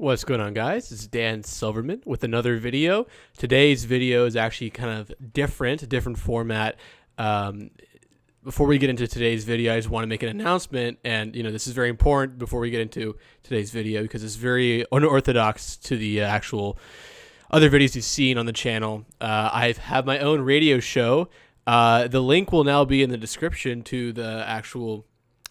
What's going on, guys? It's Dan Silverman with another video. Today's video is actually kind of different format. Before we get into today's video, I just want to make an announcement, and this is very important before we get into today's video because it's very unorthodox to the actual other videos you've seen on the channel. I have my own radio show. The link will now be in the description to the actual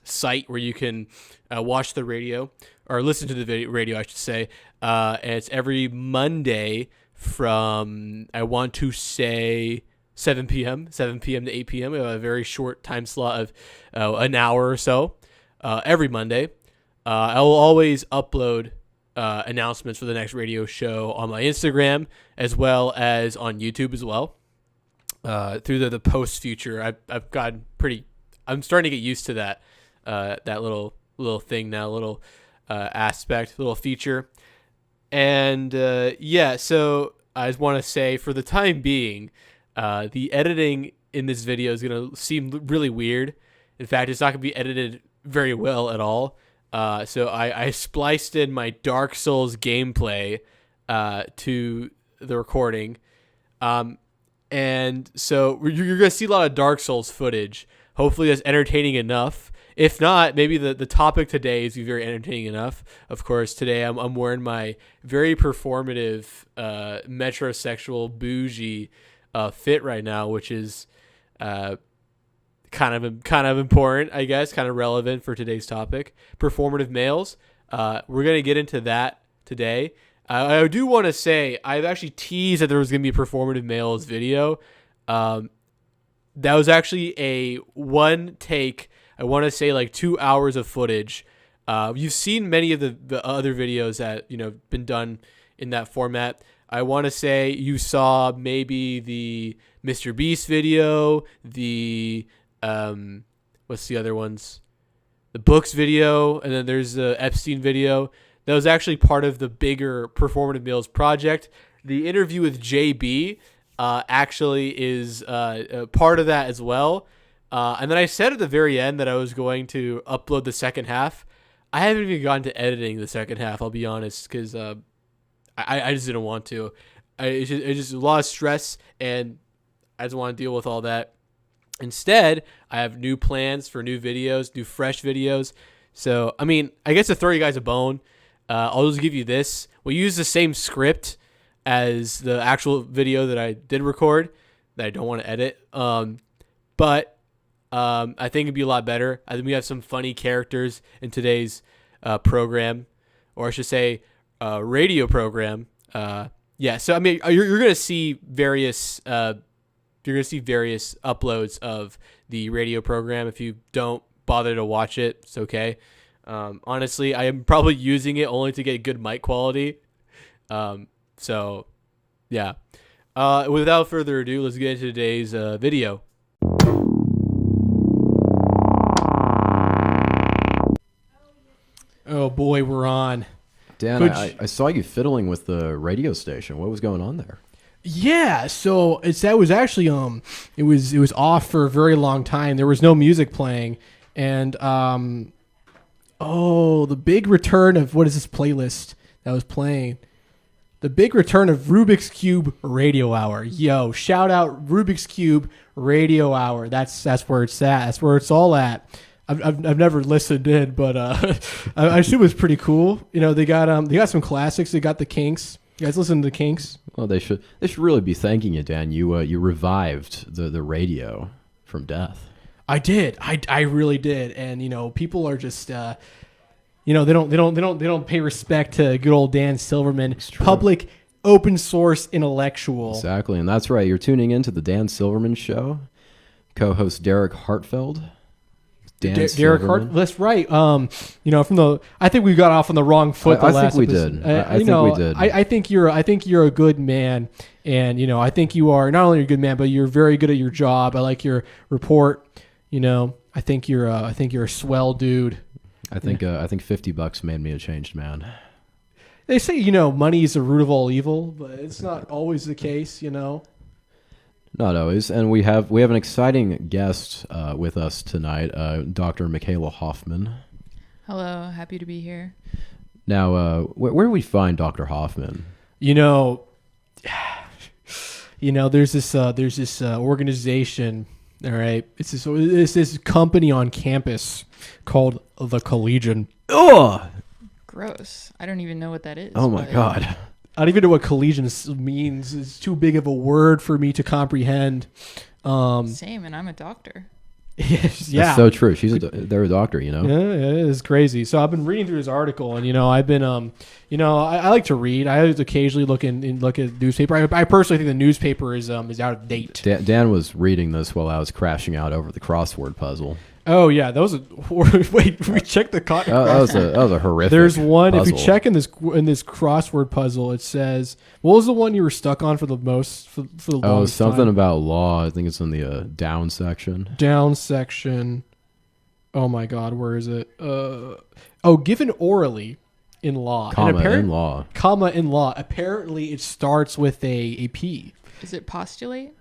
site where you can watch the radio or listen to the radio, I should say. And it's every Monday from, I want to say, 7 p.m. to 8 p.m. We have a very short time slot of an hour or so every Monday. I will always upload announcements for the next radio show on my Instagram as well as on YouTube as well. Through the post feature, I've gotten I'm starting to get used to that little thing now, little aspect, little feature. And so I just want to say, for the time being, the editing in this video is going to seem really weird. In fact, it's not going to be edited very well at all. So I spliced in my Dark Souls gameplay to the recording. And so you're going to see a lot of Dark Souls footage. Hopefully that's entertaining enough. If not, maybe the topic today is very entertaining enough. Of course, today I'm wearing my very performative Metrosexual bougie fit right now, which is kind of important, I guess, kind of relevant for today's topic. Performative males. We're going to get into that today. I do want to say I've actually teased that there was going to be a performative males video. That was actually a one take. I want to say like 2 hours of footage. You've seen many of the other videos that been done in that format. I want to say you saw maybe the Mr. Beast video, the what's the other ones? The books video, and then there's the Epstein video. That was actually part of the bigger Performative Males project. The interview with JB actually is part of that as well. And then I said at the very end that I was going to upload the second half. I haven't even gotten to editing the second half, I'll be honest, because I just didn't want to. It's just a lot of stress, and I just want to deal with all that. Instead, I have new plans for new videos, new fresh videos. So, I guess to throw you guys a bone, I'll just give you this. We'll use the same script as the actual video that I did record that I don't want to edit. But I think it'd be a lot better. I think we have some funny characters in today's program, or I should say radio program. So you're gonna see various uploads of the radio program. If you don't bother to watch it, it's okay. Honestly, I am probably using it only to get good mic quality. Without further ado, let's get into today's video. Oh boy, we're on. Dan, I saw you fiddling with the radio station. What was going on there? Yeah, so that was actually it was off for a very long time. There was no music playing, and the big return of what is this playlist that was playing? The big return of Rubik's Cube Radio Hour. Yo, shout out Rubik's Cube Radio Hour. That's where it's at. That's where it's all at. I've never listened in, but I assume it's pretty cool. They got some classics. They got the Kinks. You guys listen to the Kinks? Well, they should really be thanking you, Dan. You revived the radio from death. I did. I really did. And people are just they don't pay respect to good old Dan Silverman, public open source intellectual. Exactly, and that's right. You're tuning into the Dan Silverman Show. Co-host Derek Hartfeld. Derek Hart. That's right. I think we got off on the wrong foot. I think we did. I think we did. I think you're a good man, and I think you are not only a good man, but you're very good at your job. I like your report. I think you're a swell dude. I think $50 made me a changed man. They say money is the root of all evil, but it's not always the case. Not always, and we have an exciting guest with us tonight, Dr. Michaela Hoffman. Hello, happy to be here. Now, where do we find Dr. Hoffman? You know, there's this organization. All right, it's this company on campus called the Collegian. Oh, Gross. I don't even know what that is. oh my God. I don't even know what collegian means. It's too big of a word for me to comprehend. Same, and I'm a doctor. Yes, That's so true. They're a doctor, you know? Yeah, it is crazy. So I've been reading through this article, and I've been I like to read. I occasionally look at the newspaper. I personally think the newspaper is out of date. Dan was reading this while I was crashing out over the crossword puzzle. Oh yeah, that was a wait. We checked the that was a horrific. There's one. puzzle. If you check in this crossword puzzle, it says, what was the one you were stuck on for the most for the longest something time? about law. I think it's in the down section. Down section. Oh my God, where is it? Given orally in law. Comma in law. Comma in law. Apparently, it starts with a P. Is it postulate?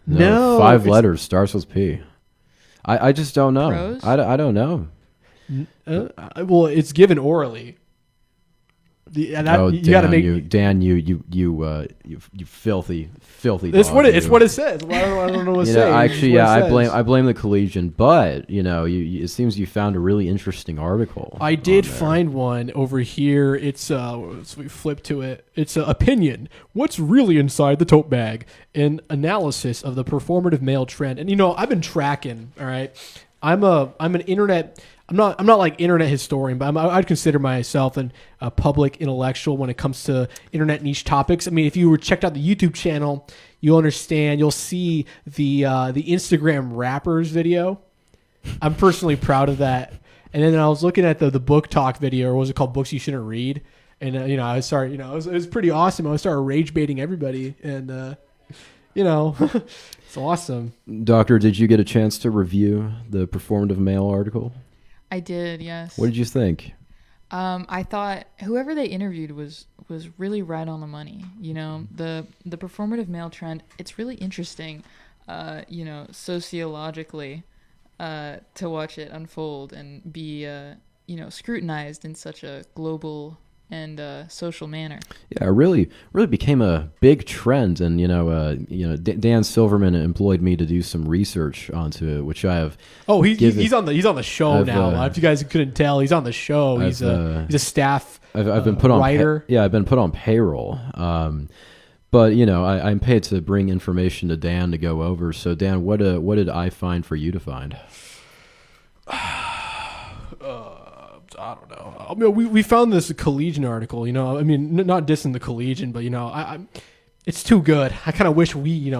No, 5 letters starts with P. I just don't know. Prose? I don't know. Well, it's given orally. You got to make Dan. You filthy It's dog, what it's you. what it says. I don't know what to say. Actually, It's what it says. I blame the Collegian, but it seems you found a really interesting article. I did on there. find one over here. It's so we flip to it. It's opinion. What's really inside the tote bag? An analysis of the performative male trend. And I've been tracking. All right, I'm an internet. I'm not like internet historian, but I'd consider myself a public intellectual when it comes to internet niche topics. I mean, if you were checked out the YouTube channel, you'll understand. You'll see the Instagram rappers video. I'm personally proud of that. And then I was looking at the book talk video, or what was it called? Books You Shouldn't Read. And I started. It was pretty awesome. I started rage baiting everybody, and it's awesome. Doctor, did you get a chance to review the performative male article? I did, yes. What did you think? I thought whoever they interviewed was really right on the money. The performative male trend, it's really interesting, sociologically, to watch it unfold and be, scrutinized in such a global and social manner. Yeah, it really became a big trend, and Dan Silverman employed me to do some research onto it, which I have. Oh, he's on the show now. If you guys couldn't tell, he's on the show. He's a staff. I've been put on writer. I've been put on payroll. But I'm paid to bring information to Dan to go over. So Dan, what did I find for you to find? I don't know. I mean, we found this Collegian article. I mean, not dissing the Collegian, but it's too good. I kind of wish we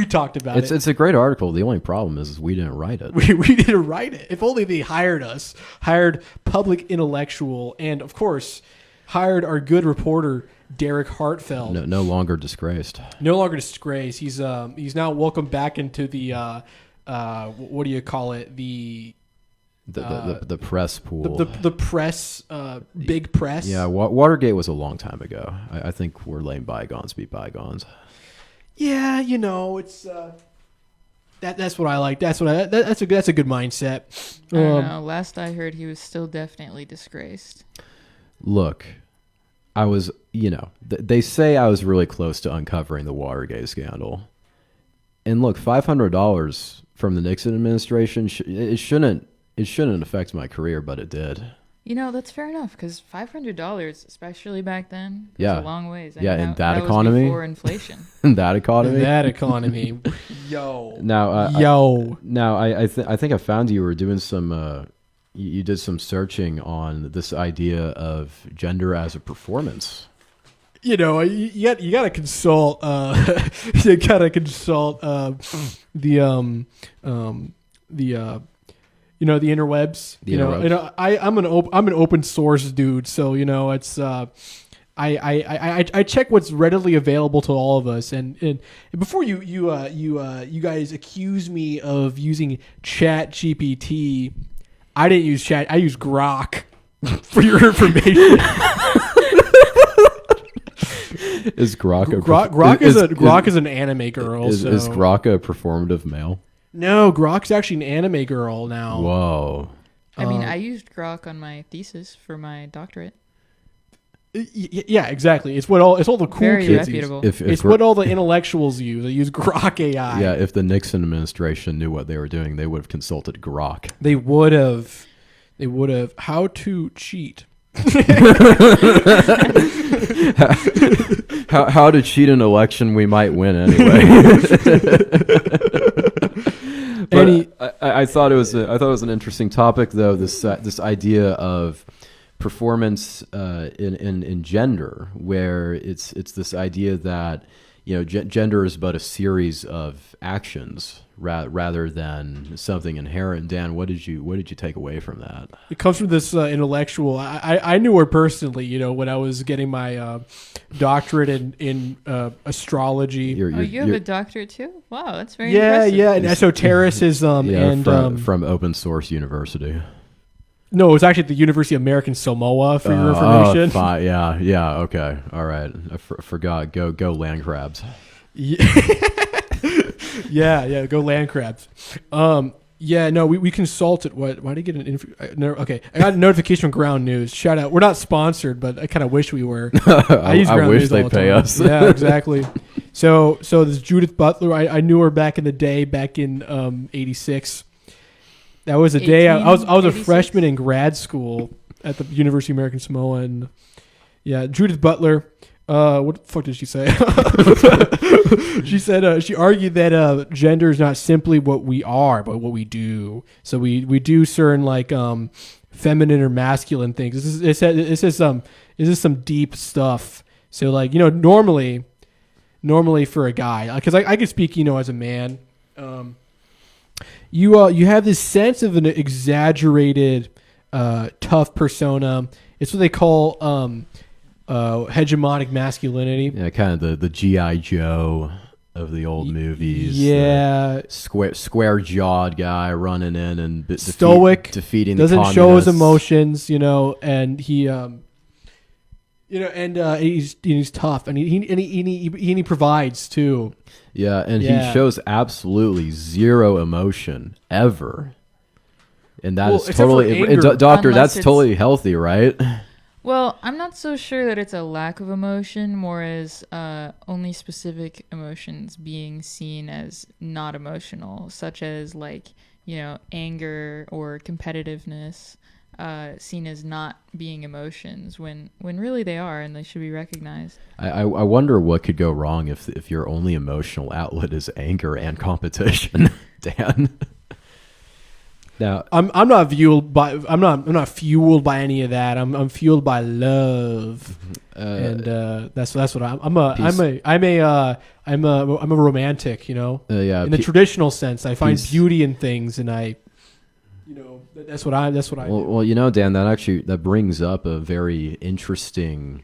talked about it. It's a great article. The only problem is we didn't write it. We didn't write it. If only they hired public intellectual, and of course, hired our good reporter Derek Hartfeld. No longer disgraced. No longer disgraced. He's now welcomed back into the what do you call it? The press pool. The press, big press. Yeah, Watergate was a long time ago. I think we're letting bygones be bygones. Yeah, it's that's what I like. That's a good mindset. I don't know. Last I heard, he was still definitely disgraced. Look, I was, they say I was really close to uncovering the Watergate scandal. And look, $500 from the Nixon administration, it shouldn't affect my career, but it did. That's fair enough, because $500, especially back then, goes a long ways. Yeah, in that was economy. before inflation. In that economy. Yo. Now, I think I found you were doing some. You did some searching on this idea of gender as a performance. You gotta consult. You gotta consult the interwebs. I'm an open source dude, so it's I check what's readily available to all of us, and before you guys accuse me of using Chat GPT, I didn't use Chat. I used Grok for your information. Is Grok Grok is an anime girl? Is Grok a performative male? No, Grok's actually an anime girl now. Whoa. I mean, I used grok on my thesis for my doctorate. Yeah, exactly. It's all the cool Very kids reputable. use. It's what all the intellectuals use. They use Grok AI. Yeah, if the Nixon administration knew what they were doing, they would have consulted Grok. They would have. How to cheat. How to cheat an election we might win anyway. But I thought it was an interesting topic though. This idea of performance in gender, where it's this idea that gender is but a series of actions rather than something inherent. Dan, what did you take away from that? It comes from this intellectual. I knew her personally. When I was getting my doctorate in astrology. You have a doctorate too? Wow, that's very impressive. Yeah, in esotericism and from Open Source University. No, it was actually at the University of American Samoa, for your information. Yeah, okay. All right. I forgot. Go land crabs. Yeah, go land crabs. We consulted. Why did I get an okay, I got a notification from Ground News. Shout out. We're not sponsored, but I kind of wish we were. I wish they'd pay us. Yeah, exactly. So this Judith Butler, I knew her back in the day, back in 86. That was a day I was a freshman in grad school at the University of American Samoa, and Judith Butler. What the fuck did she say? She said she argued that gender is not simply what we are, but what we do. So we do certain feminine or masculine things. This is some deep stuff. So normally for a guy, because I could speak as a man. You have this sense of an exaggerated, tough persona. It's what they call hegemonic masculinity. Yeah, kind of the G.I. Joe of the old movies. Yeah, square jawed guy running in and stoic, defeating doesn't the show his communists. emotions. And he he's tough, and he provides too. Yeah, and he shows absolutely zero emotion ever, and that is totally doctor. That's totally healthy, right? Well, I'm not so sure that it's a lack of emotion, more as only specific emotions being seen as not emotional, such as anger or competitiveness. Seen as not being emotions when really they are, and they should be recognized. I wonder what could go wrong if your only emotional outlet is anger and competition, Dan. Now I'm not fueled by any of that. I'm fueled by love, and that's what I'm a romantic. In the traditional sense, I find beauty in things, and that's what I. Well, Dan, that brings up a very interesting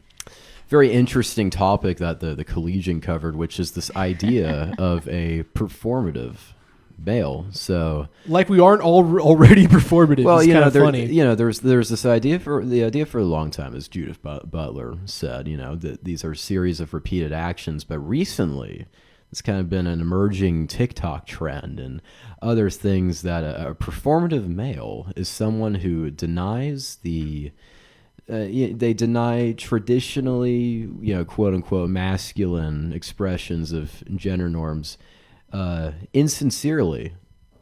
topic that the Collegian covered, which is this idea of a performative male. So, we aren't already performative. Well, it's kind of funny. There's this idea for a long time, as Judith Butler said. That these are a series of repeated actions, but recently it's kind of been an emerging TikTok trend and other things that a performative male is someone who denies they deny traditionally, quote unquote masculine expressions of gender norms insincerely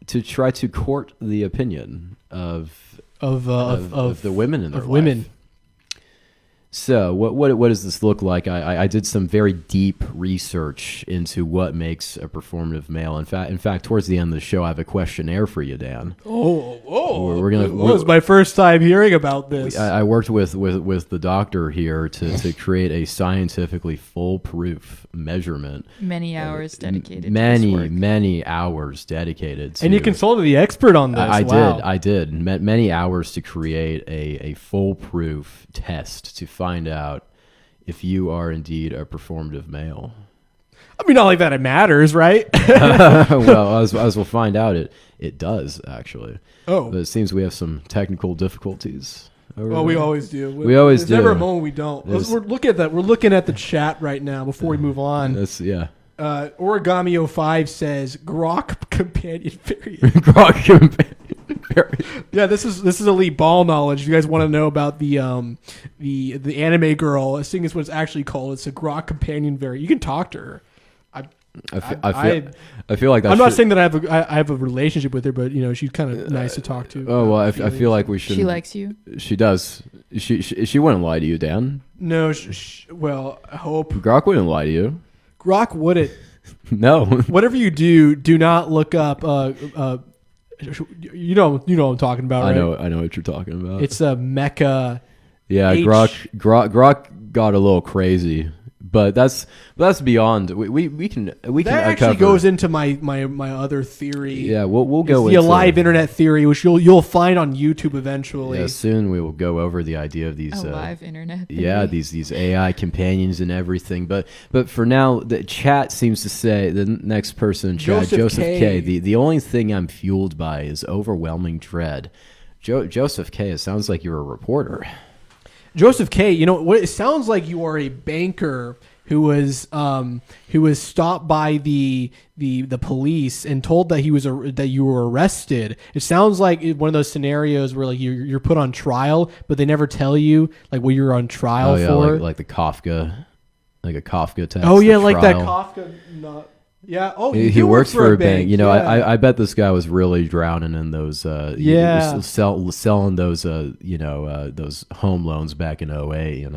to try to court the opinion of the women in their life. So what does this look like? I did some very deep research into what makes a performative male. In fact, towards the end of the show, I have a questionnaire for you, Dan. It's my first time hearing about this. I worked with the doctor here to create a scientifically foolproof measurement. Many hours dedicated. Many hours dedicated. And you consulted the expert on this. I did. Many hours to create a foolproof test to find out if you are indeed a performative male. I mean, not like that it matters, right? Well, as we'll find out, it does, actually. Oh. But it seems we have some technical difficulties. We always do. We always do. There's never a moment we don't. We're looking at that. We're looking at the chat right now before we move on. Origami 05 says Grok companion period. Grok companion Yeah, this is elite ball knowledge. If you guys want to know about the anime girl, I think is what it's actually called. It's a Grok companion variant. You can talk to her. I feel like that I'm not saying that I have a relationship with her, but she's kind of nice to talk to. Oh well, I feel like we should. She likes you. She does. She wouldn't lie to you, Dan. No, well, I hope Grok wouldn't lie to you. Grok wouldn't. No. Whatever you do not look up. You know what I'm talking about, right? I know what you're talking about. It's a mecha. Yeah, Grok got a little crazy. But that's beyond. We can that actually goes into my other theory. Yeah, we'll go into the live internet theory, which you'll find on YouTube eventually. Yeah, soon we will go over the idea of these live internet theory. Yeah, these AI companions and everything. But for now, the chat seems to say the next person in chat, Joseph K. The only thing I'm fueled by is overwhelming dread. Joseph K. It sounds like you're a reporter. Joseph K. It sounds like you are a banker who was stopped by the police and told that that you were arrested. It sounds like one of those scenarios where like you're put on trial, but they never tell you like what you're on trial for. Like the Kafka, like a Kafka text. Oh yeah, like that Kafka. Yeah. Oh, he works for a bank. I bet this guy was really drowning in those. Selling those. Those home loans back in 2008.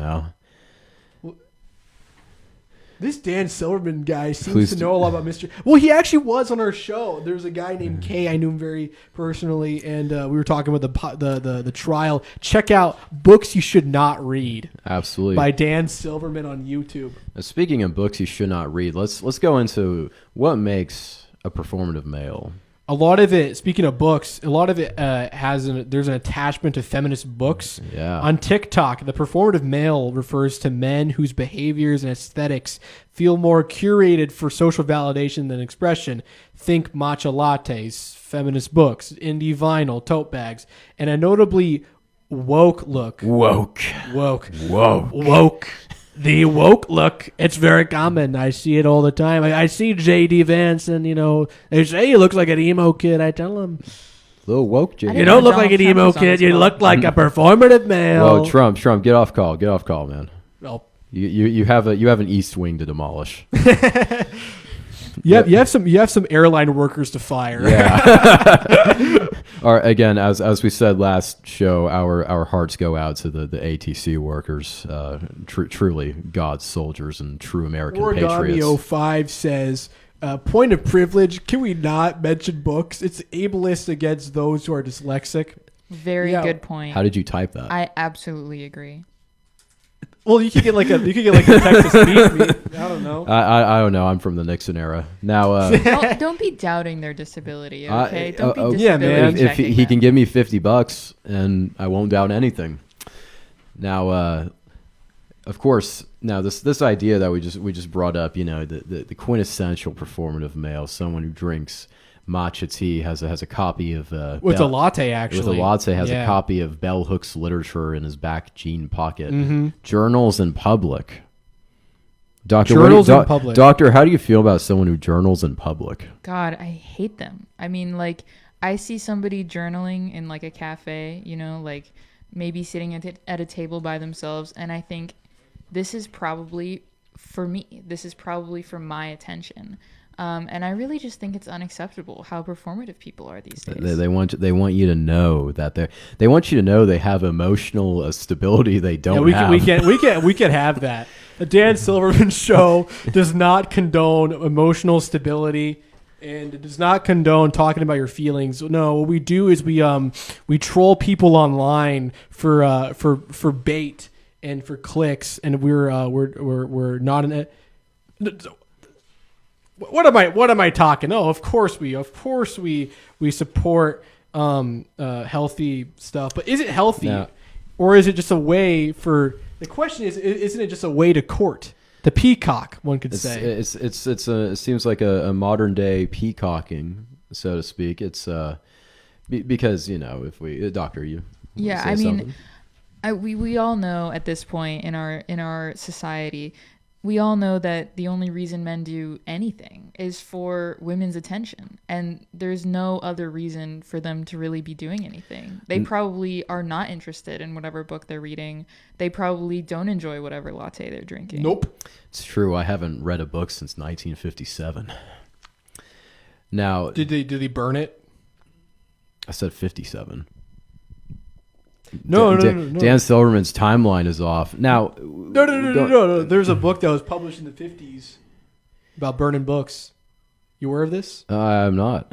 This Dan Silverman guy seems to know a lot about Mr. Well, he actually was on our show. There's a guy named Kay. I knew him very personally, and we were talking about the trial. Check out Books You Should Not Read. Absolutely. By Dan Silverman on YouTube. Now, speaking of books you should not read, let's go into what makes a performative male. A lot of it, speaking of books, there's an attachment to feminist books. Yeah. On TikTok, the performative male refers to men whose behaviors and aesthetics feel more curated for social validation than expression. Think matcha lattes, feminist books, indie vinyl, tote bags, and a notably woke look. Woke. The woke look, it's very common. I see it all the time. I see J.D. Vance, and they say he looks like an emo kid. I tell them, little woke J.D. You don't look like an emo kid. You look like a performative male. Well, Trump, get off call, man. Well, you have an East Wing to demolish. You have some airline workers to fire. Yeah. Again, as we said last show, our hearts go out to the ATC workers, truly God's soldiers and true American patriots. Origami 05 says, point of privilege, can we not mention books? It's ableist against those who are dyslexic. Very good point. How did you type that? I absolutely agree. Well, you could get like a text to speech me. I don't know. I don't know. I'm from the Nixon era. Now, don't be doubting their disability. Okay, don't be disability yeah, man. If he can give me $50, and I won't doubt anything. Now, of course, now this idea that we just brought up, the quintessential performative male, someone who drinks matcha tea, has a copy of with a latte actually. With a latte, has a copy of Bell Hooks literature in his back jean pocket. Mm-hmm. Journals in public. Doctor, in public. Doctor, how do you feel about someone who journals in public? God, I hate them. I mean, like, I see somebody journaling in like a cafe, like maybe sitting at a table by themselves, and I think this is probably for me. This is probably for my attention. And I really just think it's unacceptable how performative people are these days. They want you to know that they want you to know they have emotional stability they don't have. We can have that. The Dan Silverman show does not condone emotional stability, and it does not condone talking about your feelings. No, what we do is we troll people online for bait and for clicks, and we're not in it. What am I talking? Oh, of course we support healthy stuff, but is it healthy, or is it just a way for? The question is, isn't it just a way to court, to peacock? One could say it seems like a modern day peacocking, so to speak. It's because if we doctor you. Yeah, I mean, we all know at this point in our society, we all know that the only reason men do anything is for women's attention, and there's no other reason for them to really be doing anything. They probably are not interested in whatever book they're reading. They probably don't enjoy whatever latte they're drinking. Nope. It's true. I haven't read a book since 1957. Now, Did they burn it? I said 57. No. Dan Silverman's timeline is off. Now, No. There's a book that was published in the 50s about burning books. You aware of this? I'm not.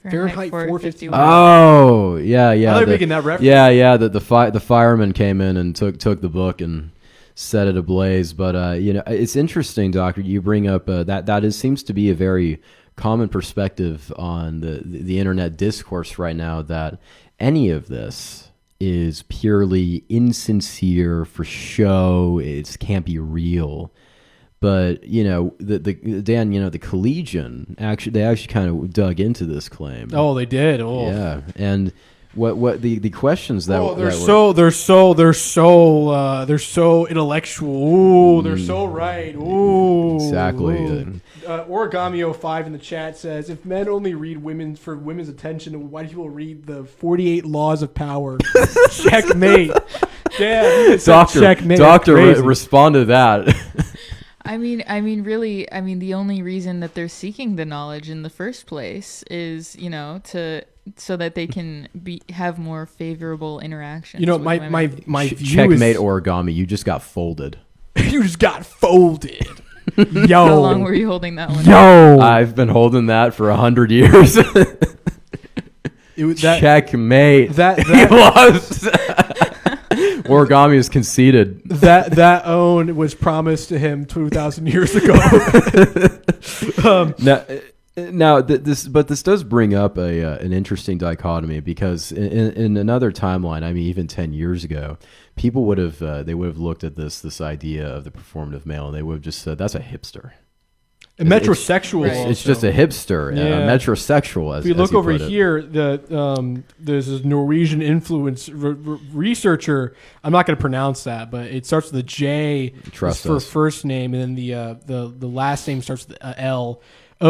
Fahrenheit 451. Oh, yeah. I thought you were making that reference. Yeah. The fireman came in and took the book and set it ablaze. But it's interesting, Doctor. You bring up that seems to be a very common perspective on the internet discourse right now, that any of this is purely insincere, for show. It can't be real. But the Collegian they actually kind of dug into this claim. Oh, they did. Oh, yeah. And what the questions that they're so intellectual. Ooh, they're so right. Ooh, exactly. Ooh. Origami05 in the chat says, if men only read for women's attention, why do people read the 48 Laws of Power? Checkmate. Damn, Doctor responded to that. I mean, really, the only reason that they're seeking the knowledge in the first place is, so that they can have more favorable interactions. My view Checkmate is, Origami. You just got folded. You just got folded. Yo. How long were you holding that one? Yo. I've been holding that for 100 years. Checkmate. That He lost. Origami is conceded. That own was promised to him 2,000 years ago. This does bring up an interesting dichotomy, because in another timeline, even 10 years ago, people would have looked at this idea of the performative male, and they would have just said that's a hipster. A metrosexual. It's just a hipster, a metrosexual. As if you look over put it. here, there's this Norwegian influence researcher. I'm not going to pronounce that, but it starts with a J for first name, and then the last name starts with a L.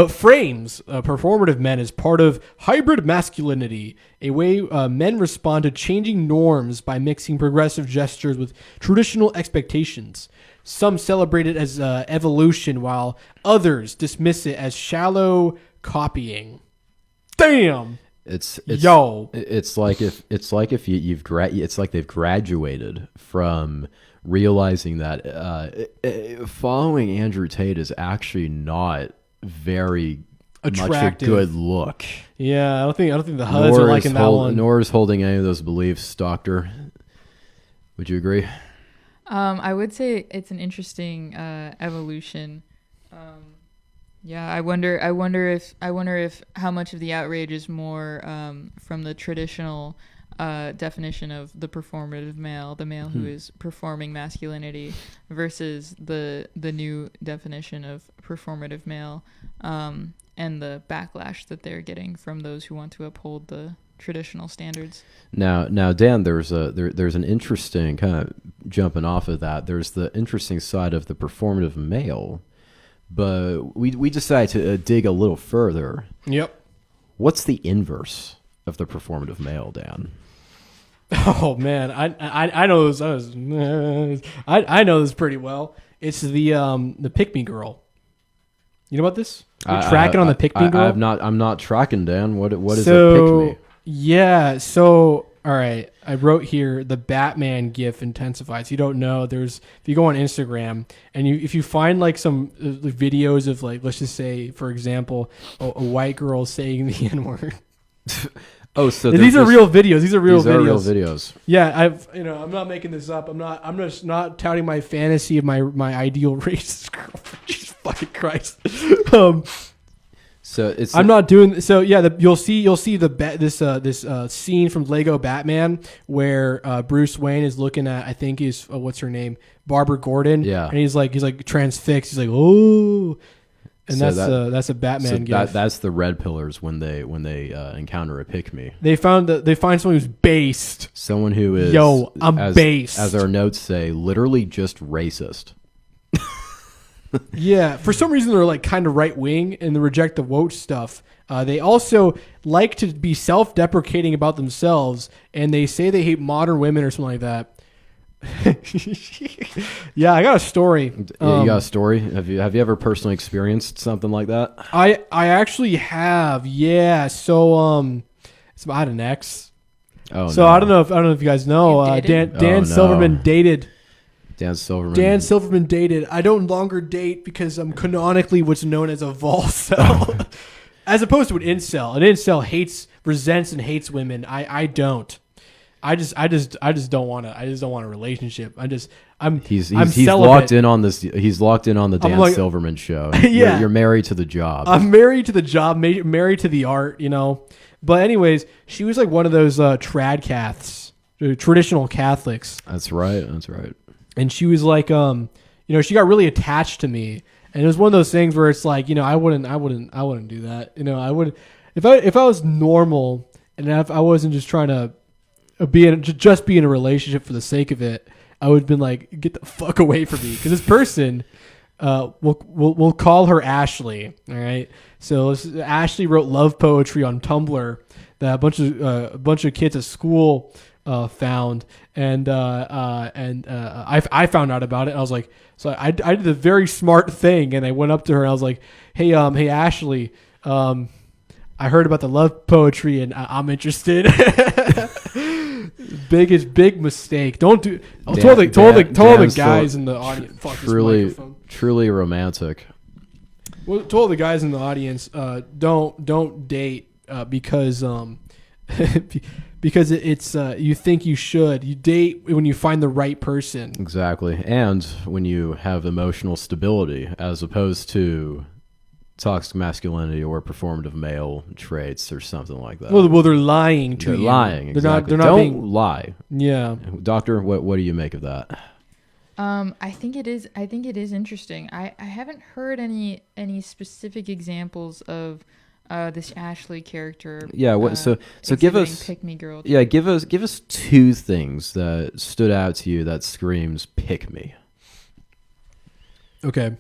Frames performative men as part of hybrid masculinity, a way men respond to changing norms by mixing progressive gestures with traditional expectations. Some celebrate it as evolution, while others dismiss it as shallow copying. Damn. It's like they've graduated from realizing that following Andrew Tate is actually not very attractive. Much a good look. Yeah, I don't think the HUDs are liking that one. Nor is holding any of those beliefs, Doctor. Would you agree? I would say it's an interesting evolution. I wonder if how much of the outrage is more from the traditional definition of the performative male, the male who is performing masculinity, versus the new definition of performative male, and the backlash that they're getting from those who want to uphold the traditional standards. Now, Dan, there's an interesting kind of jumping off of that. There's the interesting side of the performative male, but we decided to dig a little further. Yep. What's the inverse of the performative male, Dan? Oh man, I know this. I know this pretty well. It's the pick me girl. You know about this? You're tracking on the pick me girl. I'm not tracking, Dan. What is a pick me? Yeah. So all right, I wrote here the Batman GIF intensifies. You don't know. If you go on Instagram and if you find like some videos of like, let's just say for example a white girl saying the N-word. Oh, so these are real videos. These are real videos. Yeah, I'm not making this up. I'm just not touting my fantasy of my ideal racist girlfriend. Jesus fucking Christ. So it's. I'm not doing so. Yeah, you'll see this scene from Lego Batman where Bruce Wayne is looking at, I think he's what's her name, Barbara Gordon. Yeah, and he's like transfixed. He's like, oh. And so that's a Batman gif. That's the red pillars when they encounter a pick me. They find someone who's based. Someone who is based. As our notes say, literally just racist. Yeah, for some reason they're like kind of right wing and they reject the woke stuff. They also like to be self-deprecating about themselves, and they say they hate modern women or something like that. Yeah, I got a story. Yeah, you got a story? Have you ever personally experienced something like that? I actually have. Yeah, so I had an ex. Oh, so no. I don't know if you guys know. You dated? Dan Oh, no. Silverman dated. Dan Silverman. Dan Silverman dated. I don't longer date because I'm canonically what's known as a volcel, as opposed to an incel. An incel resents and hates women. I don't. I just don't want to. I just don't want a relationship. He's celibate. locked in on this. He's locked in on the Dan like- Silverman show. Yeah. You're married to the job. I'm married to the job, married to the art, you know. But anyways, she was like one of those trad Caths, traditional Catholics. That's right. That's right. And she was like, she got really attached to me, and it was one of those things where it's like, I wouldn't do that. I would, if I was normal and if I wasn't just trying to be in a relationship for the sake of it, I would have been like, get the fuck away from me, because this person, we'll call her Ashley. All right. So Ashley wrote love poetry on Tumblr that a bunch of kids at school found, and I found out about it. I was like, so I did a very smart thing, and I went up to her and I was like, hey Ashley, I heard about the love poetry and I'm interested. Big mistake. Don't do. Told the guys in the audience. Fuck this microphone. Truly romantic. Well, to all the guys in the audience, don't date because because it's you think you should. You date when you find the right person. Exactly, and when you have emotional stability, as opposed to toxic masculinity or performative male traits or something like that. Well, they're lying to They're you. lying. Exactly. They're not Don't being. lie, Yeah. Doctor. What do you make of that? I think it is interesting. I haven't heard any specific examples of this Ashley character. Yeah. So give us pick me girl. Yeah, give us two things that stood out to you that screams pick me. Okay.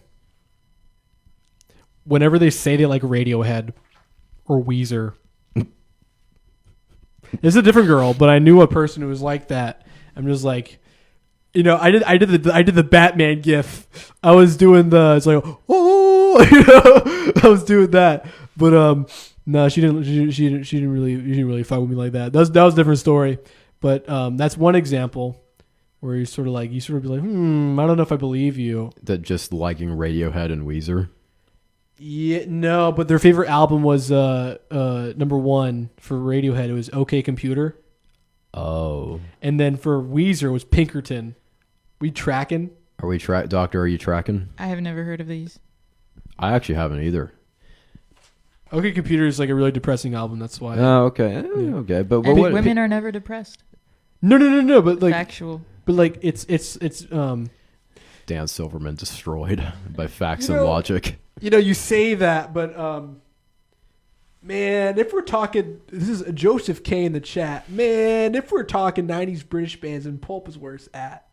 Whenever they say they like Radiohead or Weezer, it's a different girl, but I knew a person who was like that. I'm just like, I did the Batman gif. I was doing it's like, oh, I was doing that, but no, she didn't really fuck with me like that. That was a different story, but that's one example where you sort of be like, I don't know if I believe you. That just liking Radiohead and Weezer. Yeah, no, but their favorite album was number one for Radiohead. It was OK Computer. Oh. And then for Weezer it was Pinkerton. We tracking? Are we Doctor, are you tracking? I have never heard of these. I actually haven't either. OK Computer is like a really depressing album. That's why. Oh, okay. Okay. But And what women are never depressed. No. But like, Factual. but like, it's Dan Silverman destroyed by facts and logic. You say that, but man, if we're talking, this is Joseph K in the chat. Man, if we're talking 90s British bands, and Pulp is where it's at.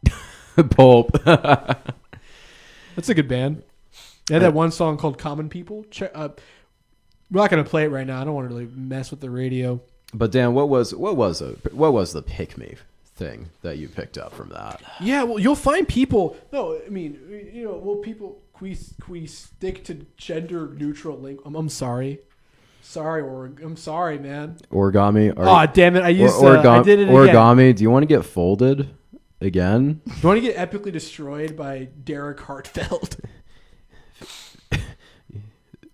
Pulp. That's a good band. They had that one song called Common People. We're not gonna play it right now. I don't want to really mess with the radio. But Dan, what was the pick me thing that you picked up from that? Yeah, well, you'll find people. No, I mean, people we stick to gender neutral link. I'm sorry. I'm sorry, man. Origami. Oh, damn it! I used. I did it origami. again. Do you want to get folded again? Do you want to get epically destroyed by Derek Hartfeld?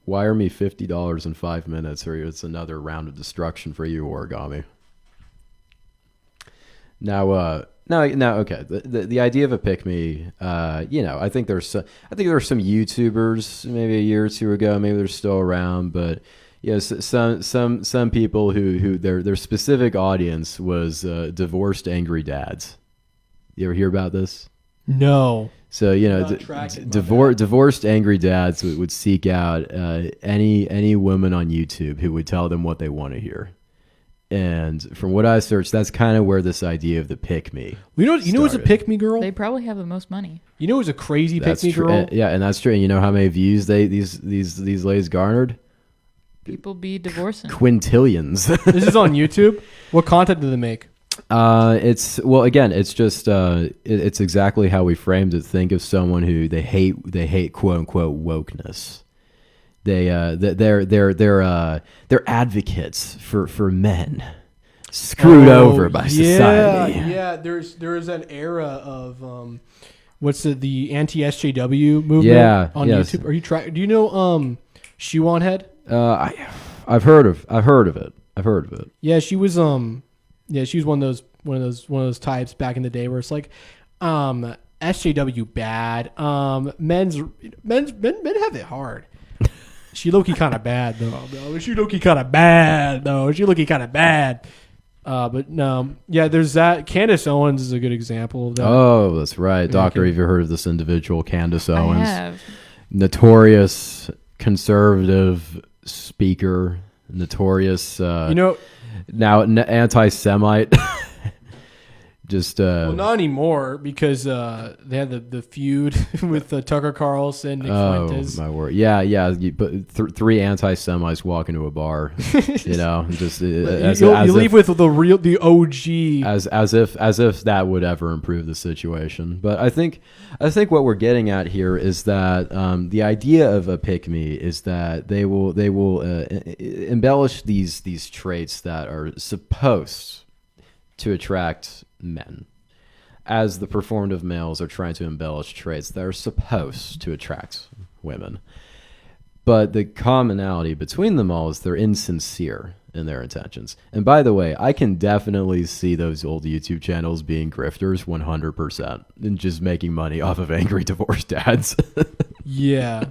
Wire me $50 in 5 minutes, or it's another round of destruction for you, Origami. Now, okay. The idea of a pick me, I think there's some YouTubers maybe a year or two ago, maybe they're still around, but some people who their specific audience was divorced angry dads. You ever hear about this? No. So divorced angry dads would seek out any woman on YouTube who would tell them what they want to hear, And from what I searched, that's kind of where this idea of the pick me. You know who's a pick me girl? They probably have the most money. You know who's a crazy pick me girl? And that's true. And you know how many views these ladies garnered? People be divorcing. Quintillions. This is on YouTube. What content do they make? It's just it's exactly how we framed it. Think of someone who they hate quote unquote wokeness. They're advocates for men screwed over by society. Yeah, there is an era of what's the anti-SJW movement on YouTube. Are you do you know Shoe on Head? I've heard of it. Yeah, she was one of those types back in the day where it's like SJW bad. Men have it hard. She low-key kind of bad, though. She low-key kind of bad. But no, yeah, there's that. Candace Owens is a good example of that. Oh, that's right. Doctor, have you heard of this individual, Candace Owens? I have. Notorious conservative speaker, notorious, now anti-Semite. Just well, not anymore because they had the feud with Tucker Carlson, Nick Fuentes. My word! Yeah. You put three anti-Semites walk into a bar, just you leave with the OG, as if that would ever improve the situation. But I think what we're getting at here is that the idea of a pick me is that they will embellish these traits that are supposed to attract men, as the performative males are trying to embellish traits that are supposed to attract women. But the commonality between them all is they're insincere in their intentions. And by the way, I can definitely see those old YouTube channels being grifters 100% and just making money off of angry divorced dads. Yeah.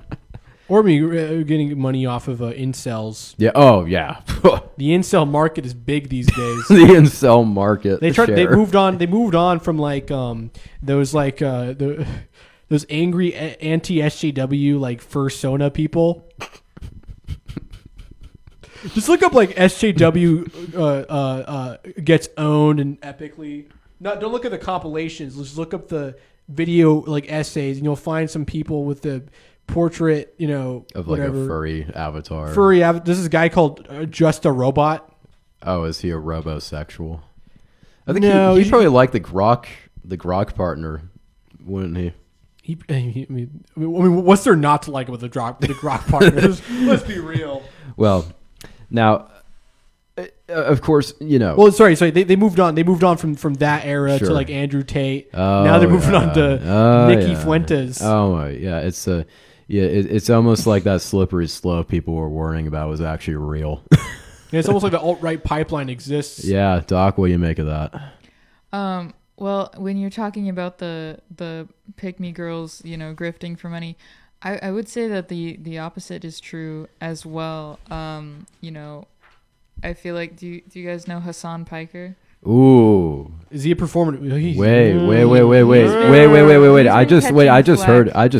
Or me getting money off of incels. Yeah. Oh, yeah. The incel market is big these days. The incel market. They moved on from like those angry anti-SJW like fursona people. Just look up like SJW gets owned and epically. Don't look at the compilations. Just look up the video like essays, and you'll find some people with the portrait, of like a furry avatar. This is a guy called Just a Robot. Oh, is he a robosexual? I think he'd probably like the grok partner, wouldn't he? I mean, what's there not to like with the grok partners? Let's be real. Well, now, of course, Well, sorry. They moved on. They moved on from that era to like Andrew Tate. Oh, now they're moving on to Nikki Fuentes. Oh my, yeah. It's almost like that slippery slope people were worrying about was actually real. Yeah, it's almost like the alt-right pipeline exists. Yeah, Doc, what do you make of that? Well, when you're talking about the pick-me girls, grifting for money, I would say that the opposite is true as well. I feel like do you guys know Hasan Piker? Ooh. Is he a performative? Wait. I just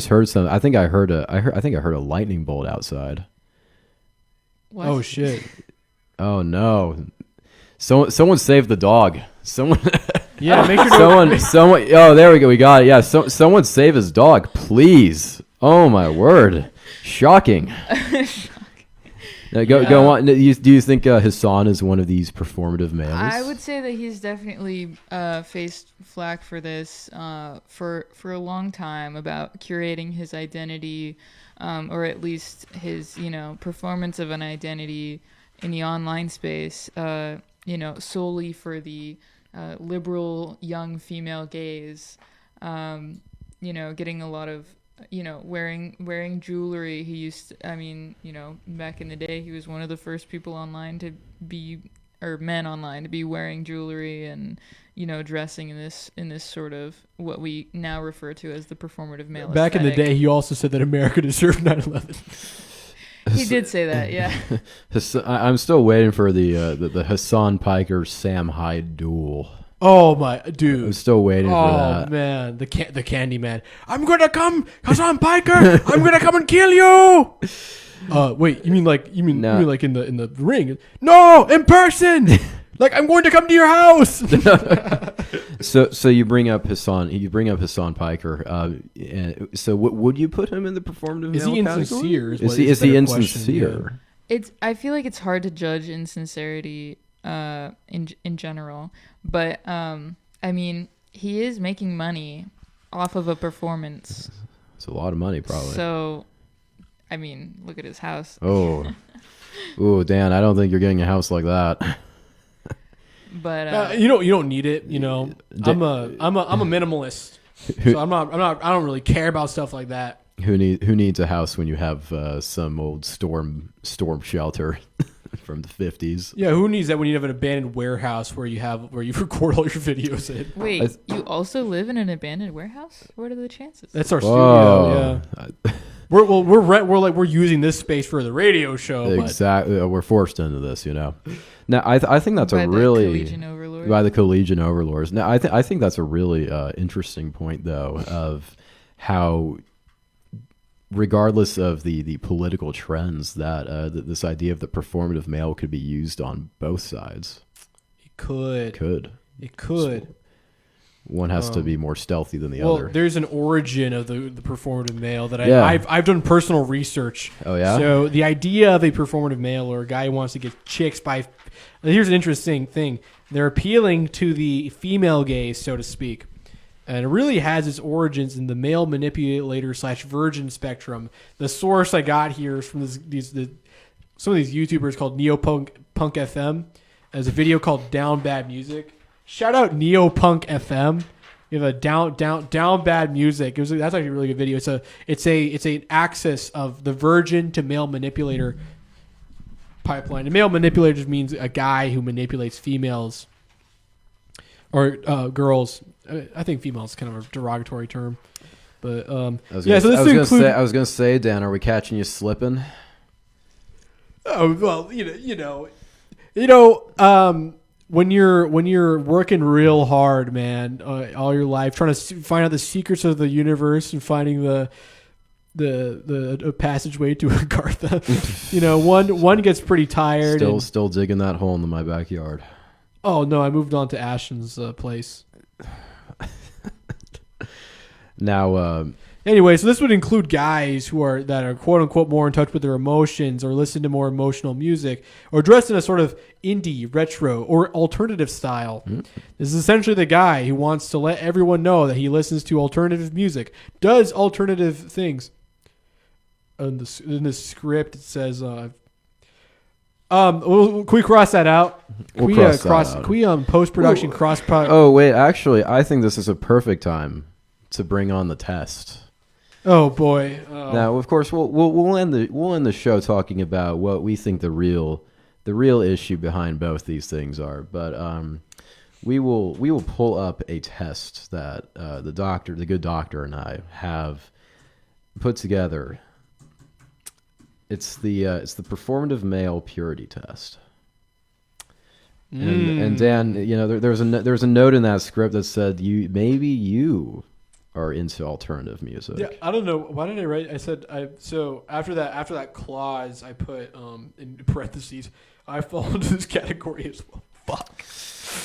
heard something. I think I heard a lightning bolt outside. What? Oh shit. Oh no. Someone saved the dog. Someone Yeah, make sure someone oh, there we go. We got it. Yeah, someone save his dog, please. Oh my word. Shocking. Go on. Do you think Hasan is one of these performative males? I would say that he's definitely faced flack for this for a long time about curating his identity, or at least his performance of an identity in the online space, solely for the liberal young female gaze. Getting a lot of wearing jewelry. He used to, back in the day, he was one of the first people online to be, or men online to be wearing jewelry and, dressing in this sort of what we now refer to as the performative male Back aesthetic. in the day, he also said that America deserved 9/11. He did say that, yeah. I'm still waiting for the Hasan Piker Sam Hyde duel. Oh my dude! I'm still waiting for that. Oh man, the Candy Man. I'm gonna come, Hasan Piker. I'm gonna come and kill you. Wait, you mean like in the ring? No, in person. Like, I'm going to come to your house. So you bring up Hasan. You bring up Hasan Piker. So would you put him in the performative? Is male he category? insincere? Is he insincere? I feel like it's hard to judge insincerity in general, but I mean, he is making money off of a performance. It's a lot of money, probably. So, I mean, look at his house. Oh, Dan, I don't think you're getting a house like that. But you don't need it. You know, I'm a minimalist, so I don't really care about stuff like that. Who needs a house when you have some old storm shelter from the 50s? Yeah, who needs that when you have an abandoned warehouse where you record all your videos in? Wait, you also live in an abandoned warehouse? What are the chances? That's our studio. Yeah. We're using this space for the radio show. Exactly. We're forced into this, you know. Now, I think that's by a really collegian overlord. By the collegian overlords. Now, I think that's a really interesting point, though, of how, regardless of the political trends, that this idea of the performative male could be used on both sides. It could. One has to be more stealthy than the other. Well, there's an origin of the performative male that I've done personal research. Oh, yeah? So the idea of a performative male or a guy who wants to get chicks by... Here's an interesting thing. They're appealing to the female gaze, so to speak. And it really has its origins in the male manipulator / virgin spectrum. The source I got here is from some of these YouTubers called Neopunk FM. There's a video called Down Bad Music. Shout out Neopunk FM. You have a down bad music. That's actually a really good video. It's an axis of the virgin to male manipulator pipeline. And male manipulator just means a guy who manipulates females or girls. I think female is kind of a derogatory term, but I was gonna say, Dan, are we catching you slipping? Oh well, when you're working real hard, man, all your life trying to find out the secrets of the universe and finding the passageway to Agartha, one gets pretty tired. Still digging that hole in my backyard. Oh no, I moved on to Ashton's place. Now, anyway, so this would include guys that are quote unquote more in touch with their emotions or listen to more emotional music or dressed in a sort of indie, retro, or alternative style. Mm-hmm. This is essentially the guy who wants to let everyone know that he listens to alternative music, does alternative things. In the script, it says, can we cross that out? Can we post-production cross-product? Oh, wait, actually, I think this is a perfect time to bring on the test. Oh boy! Now, of course, we'll end the show talking about what we think the real issue behind both these things are. But we will pull up a test that the good doctor, and I have put together. It's the performative male purity test. And Dan, there's a note in that script that said you are into alternative music. Yeah, I don't know. Why did I write? I said so after that clause I put in parentheses, I fall into this category as well. Fuck.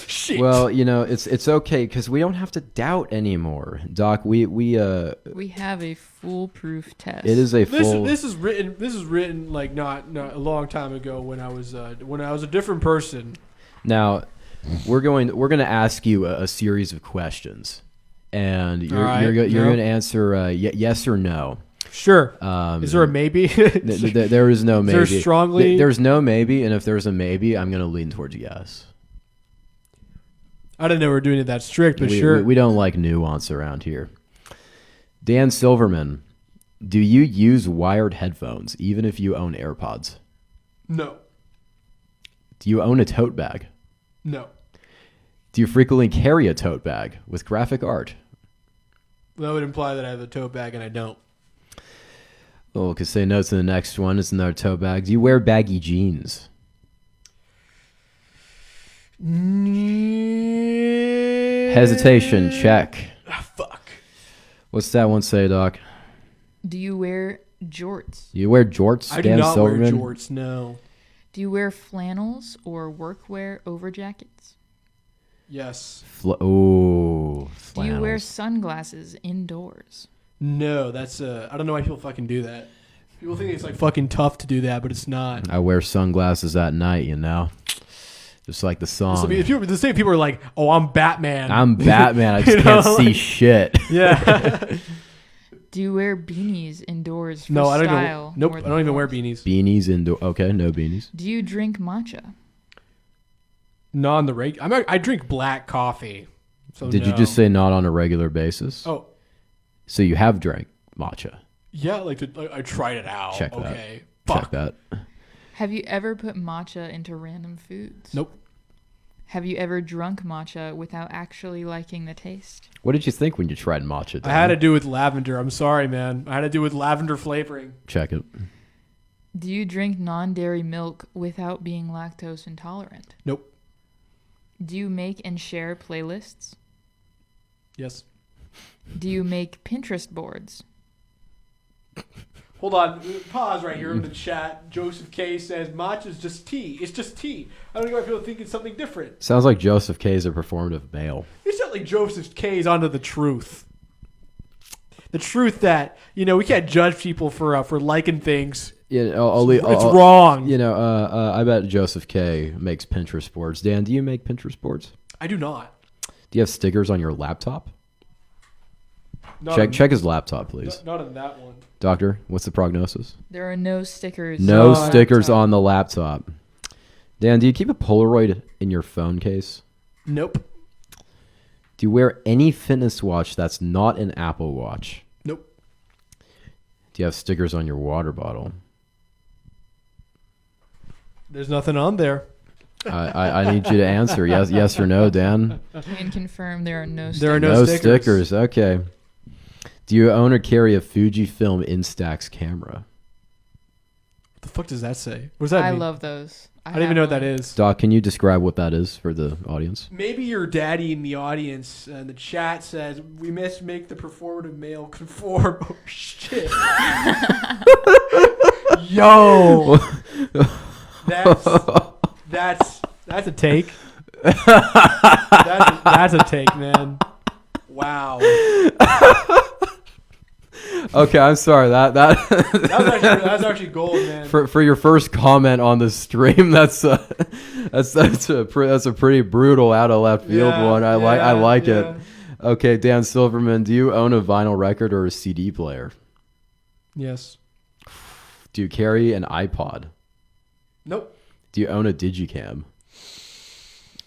Shit. Well, it's okay because we don't have to doubt anymore, Doc. We have a foolproof test. It is a full. This is written like not a long time ago when I was a different person. Now, we're going to ask you a series of questions. And you're going to answer yes or no. Sure. Is there a maybe? There is no maybe. There's no maybe, and if there's a maybe, I'm going to lean towards yes. I didn't know we were doing it that strict, but sure. We don't like nuance around here. Dan Silverman, do you use wired headphones even if you own AirPods? No. Do you own a tote bag? No. Do you frequently carry a tote bag with graphic art? That would imply that I have a tote bag and I don't. Oh, because say no to the next one. It's another tote bag. Do you wear baggy jeans? Hesitation, check. Fuck. What's that one say, Doc? Do you wear jorts? Do you wear jorts, I Dan do not Silverman? wear jorts, no. Do you wear flannels or workwear over jackets? Yes. Oh, Do you wear flannels. sunglasses indoors? No, that's I don't know why people fucking do that. People think it's like fucking tough to do that, but it's not. I wear sunglasses at night, you know? Just like the song. So, if the same people are like, "Oh, I'm Batman." I'm Batman. I You just know, can't see like- shit. Yeah. Do you wear beanies indoors for No, I don't style? even. Nope, more I than don't even wear form? beanies. Beanies indoor. Okay, no beanies. Do you drink matcha? Not on the reg. I drink black coffee. So Did you no. just say not on a regular basis? Oh, So you have drank matcha. yeah. I tried it out. Check that. Okay. Check Fuck. that. Have you ever put matcha into random foods? Nope. Have you ever drunk matcha without actually liking the taste? What did you think when you tried matcha? I had to Dan? do with lavender. I'm sorry, man. I had to do with lavender flavoring. Check it. Do you drink non-dairy milk without being lactose intolerant? Nope. Do you make and share playlists? Yes. Do you make Pinterest boards? Hold on. Pause right here in the chat. Joseph K says matcha's just tea. It's just tea. I don't know why people think it's something different. Sounds like Joseph K is a performative male. It's not like Joseph K is onto the truth. The truth that we can't judge people for liking things. Yeah, It's wrong. You know, I bet Joseph K makes Pinterest boards. Dan, do you make Pinterest boards? I do not. Do you have stickers on your laptop? Not Check his laptop, please. Not on that one. Doctor, what's the prognosis? There are no stickers. No on stickers laptop. on the laptop. Dan, do you keep a Polaroid in your phone case? Nope. Do you wear any fitness watch that's not an Apple Watch? Nope. Do you have stickers on your water bottle? There's nothing on there. I need you to answer yes or no, Dan. Can confirm there are no stickers. There are no No stickers. stickers. Okay. Do you own or carry a Fujifilm Instax camera? What the fuck does that say? What does that I mean? love those. I don't even know what that is. Doc, can you describe what that is for the audience? Maybe your daddy in the audience in the chat says we must make the performative male conform. Oh shit! Yo, that's a take. That's a take, man. Wow. Okay, I'm sorry. That That was actually gold, man. for your first comment on the stream, that's a pretty brutal out of left field Yeah, one. I like yeah. it. Okay, Dan Silverman, do you own a vinyl record or a CD player? Yes. Do you carry an iPod? Nope. Do you own a Digicam?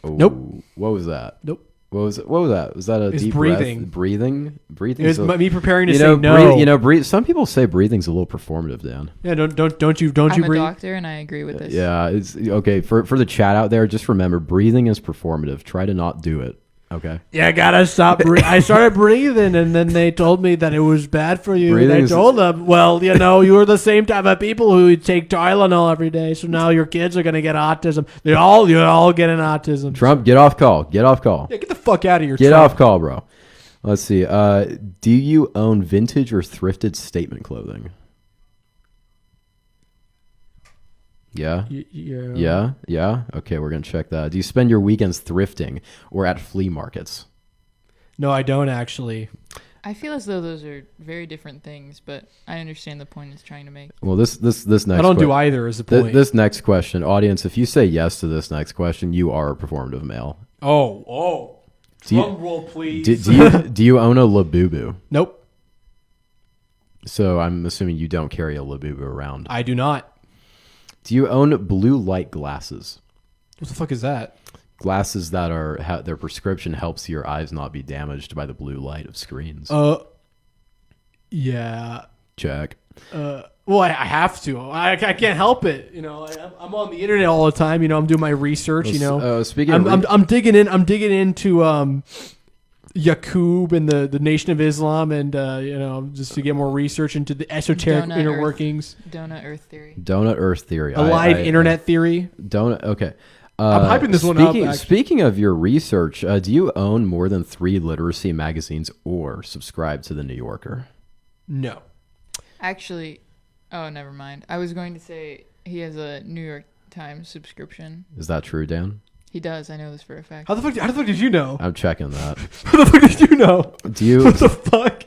Oh, Nope. What was that? Nope. What was that? Was that a It's deep breathing. breath? Breathing. It was So- me preparing to you say know, no. breathe. Some people say breathing's a little performative, Dan. Yeah. Don't you I'm a breathe? doctor and I agree with this. Yeah, it's okay for the chat out there. Just remember, breathing is performative. Try to not do it. Okay. Yeah, gotta stop. I started breathing, and then they told me that it was bad for you. Breathing And I is- told them, well, you were the same type of people who take Tylenol every day, so now your kids are gonna get autism. You're all getting autism. Trump, get off call. Get off call. Yeah, get the fuck out of here. Get Trump. off call, bro. Let's see. Do you own vintage or thrifted statement clothing? Yeah. Yeah. Okay, we're gonna check that. Do you spend your weekends thrifting or at flea markets? No, I don't actually. I feel as though those are very different things, but I understand the point it's trying to make. Well, this next. I don't do either. Is the point? This next question, audience. If you say yes to this next question, you are a performative male. Oh. Do you- Drum roll, please. Do you own a Labubu? Nope, So I'm assuming you don't carry a Labubu around. I do not. Do you own blue light glasses? What the fuck is that? Glasses that are their prescription helps your eyes not be damaged by the blue light of screens. Yeah. Check. Well, I have to. I can't help it. I'm on the internet all the time. I'm doing my research. Speaking of I'm digging in. I'm digging into Yaqub and the Nation of Islam, and just to get more research into the esoteric Donut inner Earth. workings. Donut Earth theory. Donut Earth theory, A live internet theory. Donut. Okay. I'm hyping this one up, actually. Speaking of your research, do you own more than 3 literacy magazines or subscribe to the New Yorker? No. Actually, oh, never mind. I was going to say he has a time subscription. Is that true, Dan? He does. I know this for a fact. How the fuck did you know? I'm checking that. How the fuck did you know? Do you What the fuck?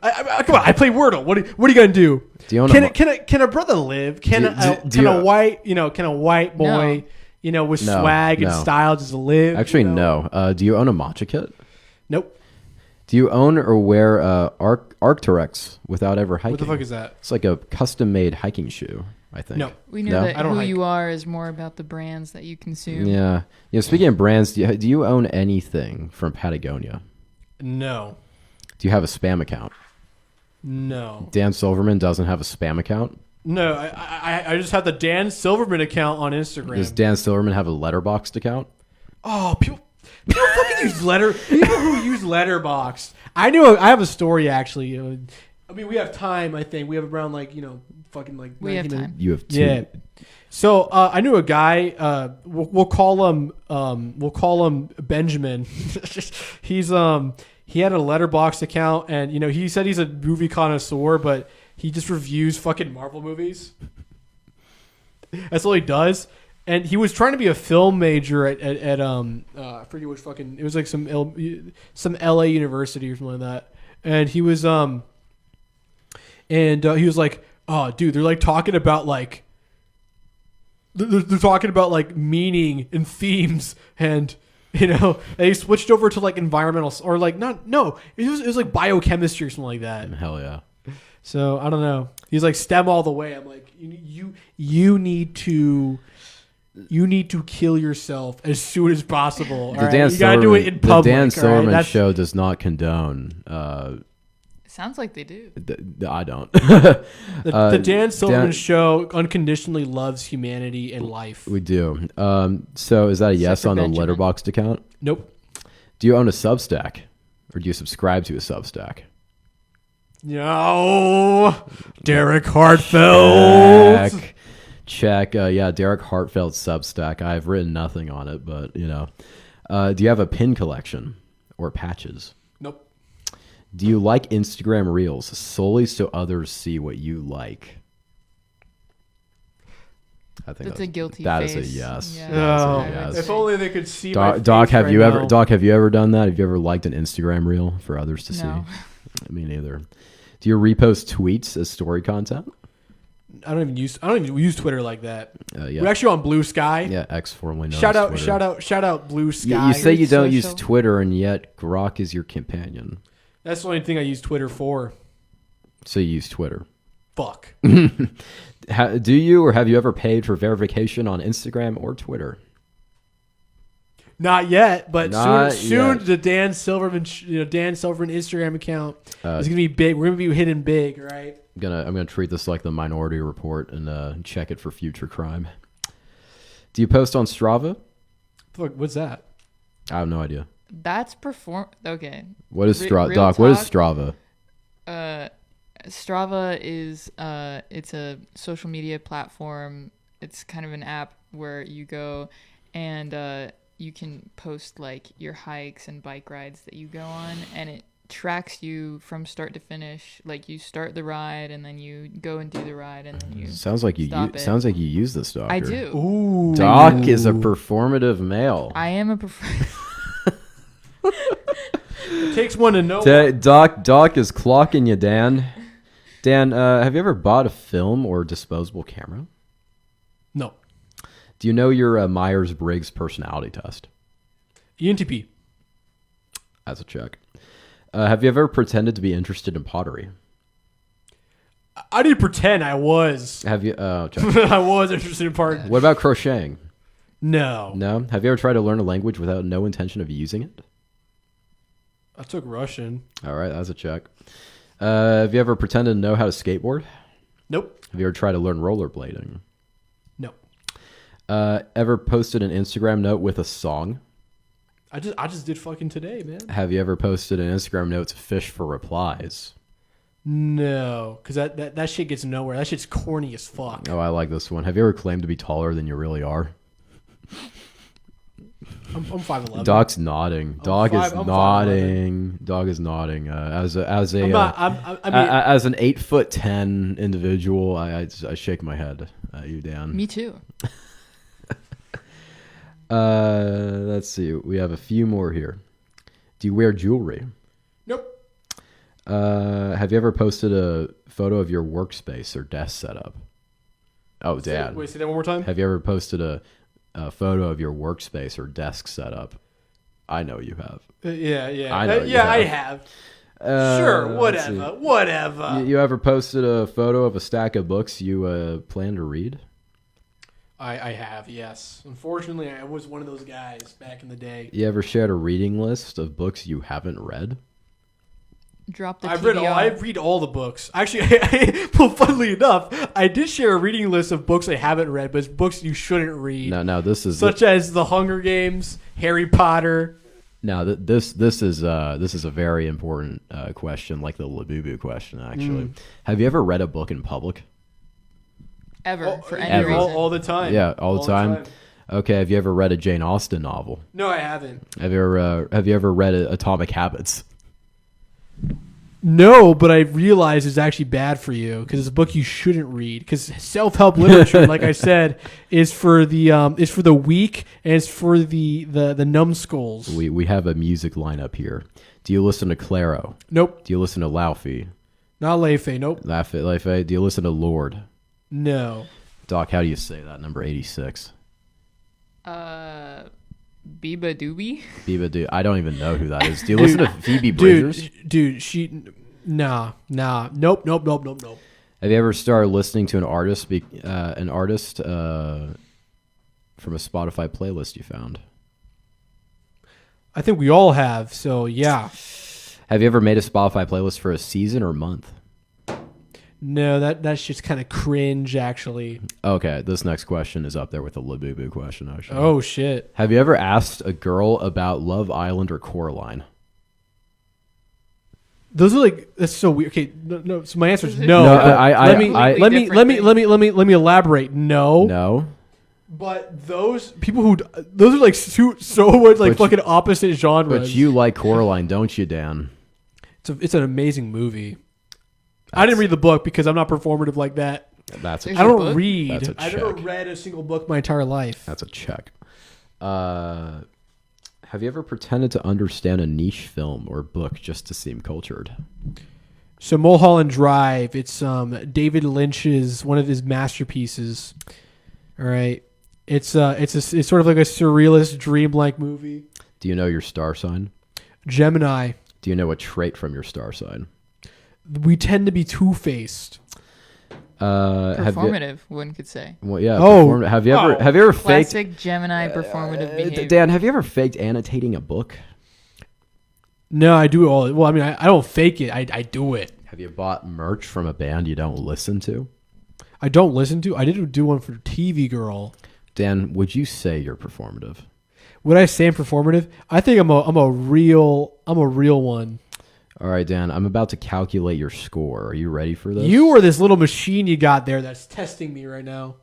Come on, I play Wordle. What are you gonna do? do you own Can a brother live? Can a white boy, with No, swag and no. style just live? Actually, no. Do you own a matcha kit? Nope. Do you own or wear Arc'teryx without ever hiking? What the fuck is that? It's like a custom-made hiking shoe, I think. No. We know No? that I don't who hike. you are is more about the brands that you consume. Yeah. Speaking of brands, do you own anything from Patagonia? No. Do you have a spam account? No. Dan Silverman doesn't have a spam account. No. I just have the Dan Silverman account on Instagram. Does Dan Silverman have a Letterboxd account? Oh, people fucking use people who use Letterboxd. I have a story actually. I mean, we have time. I think we have around fucking like. We have time. You have two. Yeah. So I knew a guy. We'll call him Benjamin. He had a Letterboxd account, and he said he's a movie connoisseur, but he just reviews fucking Marvel movies. That's all he does. And he was trying to be a film major at I forget which fucking, it was like some LA university or something like that. And he was he was like, oh dude, they're like talking about like they're talking about like meaning and themes, and and he switched over to like environmental or like it was like biochemistry or something like that. Hell yeah. So I don't know. He's like STEM all the way. I'm like, you need to kill yourself as soon as possible. All right? You gotta do it in public. The Dan Silverman right? show does not condone. Sounds like they do. I don't. The Dan Silverman show unconditionally loves humanity and life. We do. So is that a yes for on the Benjamin. Letterboxd account? Nope. Do you own a Substack, or do you subscribe to a Substack? No. Derek Hartfeld. Check. Yeah, Derek Hartfeld's Substack. I've written nothing on it, but do you have a pin collection or patches? Nope. Do you like Instagram Reels solely so others see what you like? I think That's a guilty That face. is a yes. Yeah. That is a Oh, yes. if only they could see my Doc, face have right you ever now. done that? Have you ever liked an Instagram Reel for others to No. see? Me neither. Do you repost tweets as story content? I don't even use Twitter like that. Yeah. We're actually on Blue Sky. Yeah, X formerly known Shout as out, Twitter. shout out, Blue Sky. You say you don't use Social. Twitter, and yet Grok is your companion. That's the only thing I use Twitter for. So you use Twitter. Fuck. Do you or have you ever paid for verification on Instagram or Twitter? Not yet, but Not soon yet. the Dan Silverman Instagram account is gonna be big. We're gonna be hitting big, right? I'm gonna treat this like the Minority Report and check it for future crime. Do you post on Strava? Fuck, what's that? I have no idea. That's okay. What is Real Doc? What is talk. Strava? Strava is it's a social media platform. It's kind of an app where you go and you can post like your hikes and bike rides that you go on, and it tracks you from start to finish. Like you start the ride and then you go and do the ride and then you Sounds like you stop it. sounds like you use this, Doctor. I do. Ooh, Doc is a performative male. I am a It takes one to know. one. Doc is clocking you, Dan. Dan, have you ever bought a film or disposable camera? No. Do you know your Myers-Briggs personality test? ENTP. That's a check. Have you ever pretended to be interested in pottery? I didn't pretend I was. Have you? Check. I was interested in part. What about crocheting? No. No. Have you ever tried to learn a language without no intention of using it? I took Russian. All right, that's a check. Have you ever pretended to know how to skateboard? Nope. Have you ever tried to learn rollerblading? No. Ever posted an Instagram note with a song? I just did fucking today, man. Have you ever posted an Instagram note to fish for replies? No, because that shit gets nowhere. That shit's corny as fuck. Oh, I like this one. Have you ever claimed to be taller than you really are? I'm 5'11". Doc's nodding. Dog is I'm nodding. Dog is nodding. As a I'm not. I mean, as an 8'10" individual, I shake my head at you, Dan. Me too. Let's see. We have a few more here. Do you wear jewelry? nope. Have you ever posted a photo of your workspace or desk setup? Oh, Dan. Say that one more time. Have you ever posted a photo of your workspace or desk setup? I know you have. Yeah. I know you I have. have. Sure. Let's see. Whatever. You ever posted a photo of a stack of books you plan to read? I have. Yes. Unfortunately, I was one of those guys back in the day. You ever shared a reading list of books you haven't read? Drop the I TBR. read all the books. Actually, well, funnily enough, I did share a reading list of books I haven't read, but it's books you shouldn't read. No, this is such as The Hunger Games, Harry Potter. Now this is a very important question, like the Labubu question. Actually, have you ever read a book in public? For any Ever. reason. All the time. Yeah, all the time. Okay, have you ever read a Jane Austen novel? No, I haven't. Have you ever read Atomic Habits? No, but I realize it's actually bad for you because it's a book you shouldn't read. Because self-help literature, like I said, is for the weak and it's for the numbskulls. We have a music lineup here. Do you listen to Claro? Nope, Do you listen to Laufey? not Leifei. Nope, Laufey? Do you listen to Lord? no. Doc, how do you say that? Number 86. Biba Doobie. Biba, I don't even know who that is. Do you listen to Phoebe Bridgers? Dude, nah. Nope. Have you ever started listening to an artist from a Spotify playlist you found? I think we all have. So yeah. Have you ever made a Spotify playlist for a season or month? No, that's just kind of cringe, actually. Okay, this next question is up there with the Labubu question, actually. Oh shit. Have you ever asked a girl about Love Island or Coraline? Those are like, that's so weird. Okay, no. So my answer is no. No, but let me elaborate. No. No. But those are like so much like fucking opposite genres. But you like Coraline, don't you, Dan? It's an amazing movie. I didn't read the book because I'm not performative like that. That's a There's I a don't book? read. That's a I've never check. read a single book my entire life. That's a check. Have you ever pretended to understand a niche film or book just to seem cultured? So Mulholland Drive, it's David Lynch's one of his masterpieces. All right. It's sort of like a surrealist dreamlike movie. Do you know your star sign? Gemini. Do you know a trait from your star sign? We tend to be two-faced. Performative, one could say. Well, yeah. Oh. Have you ever faked? Classic Gemini performative behavior. Dan, have you ever faked annotating a book? No, I do all. Well, I mean, I don't fake it. I do it. Have you bought merch from a band you don't listen to? I don't listen to. I did do one for TV Girl. Dan, would you say you're performative? Would I say I'm performative? I think I'm a real one. All right, Dan, I'm about to calculate your score. Are you ready for this? You or this little machine you got there that's testing me right now.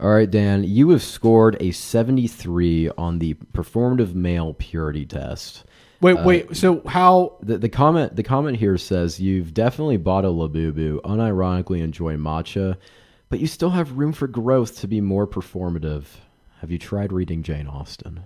All right, Dan, you have scored a 73 on the performative male purity test. Wait. So how? The comment here says you've definitely bought a Labubu, unironically enjoy matcha, but you still have room for growth to be more performative. Have you tried reading Jane Austen?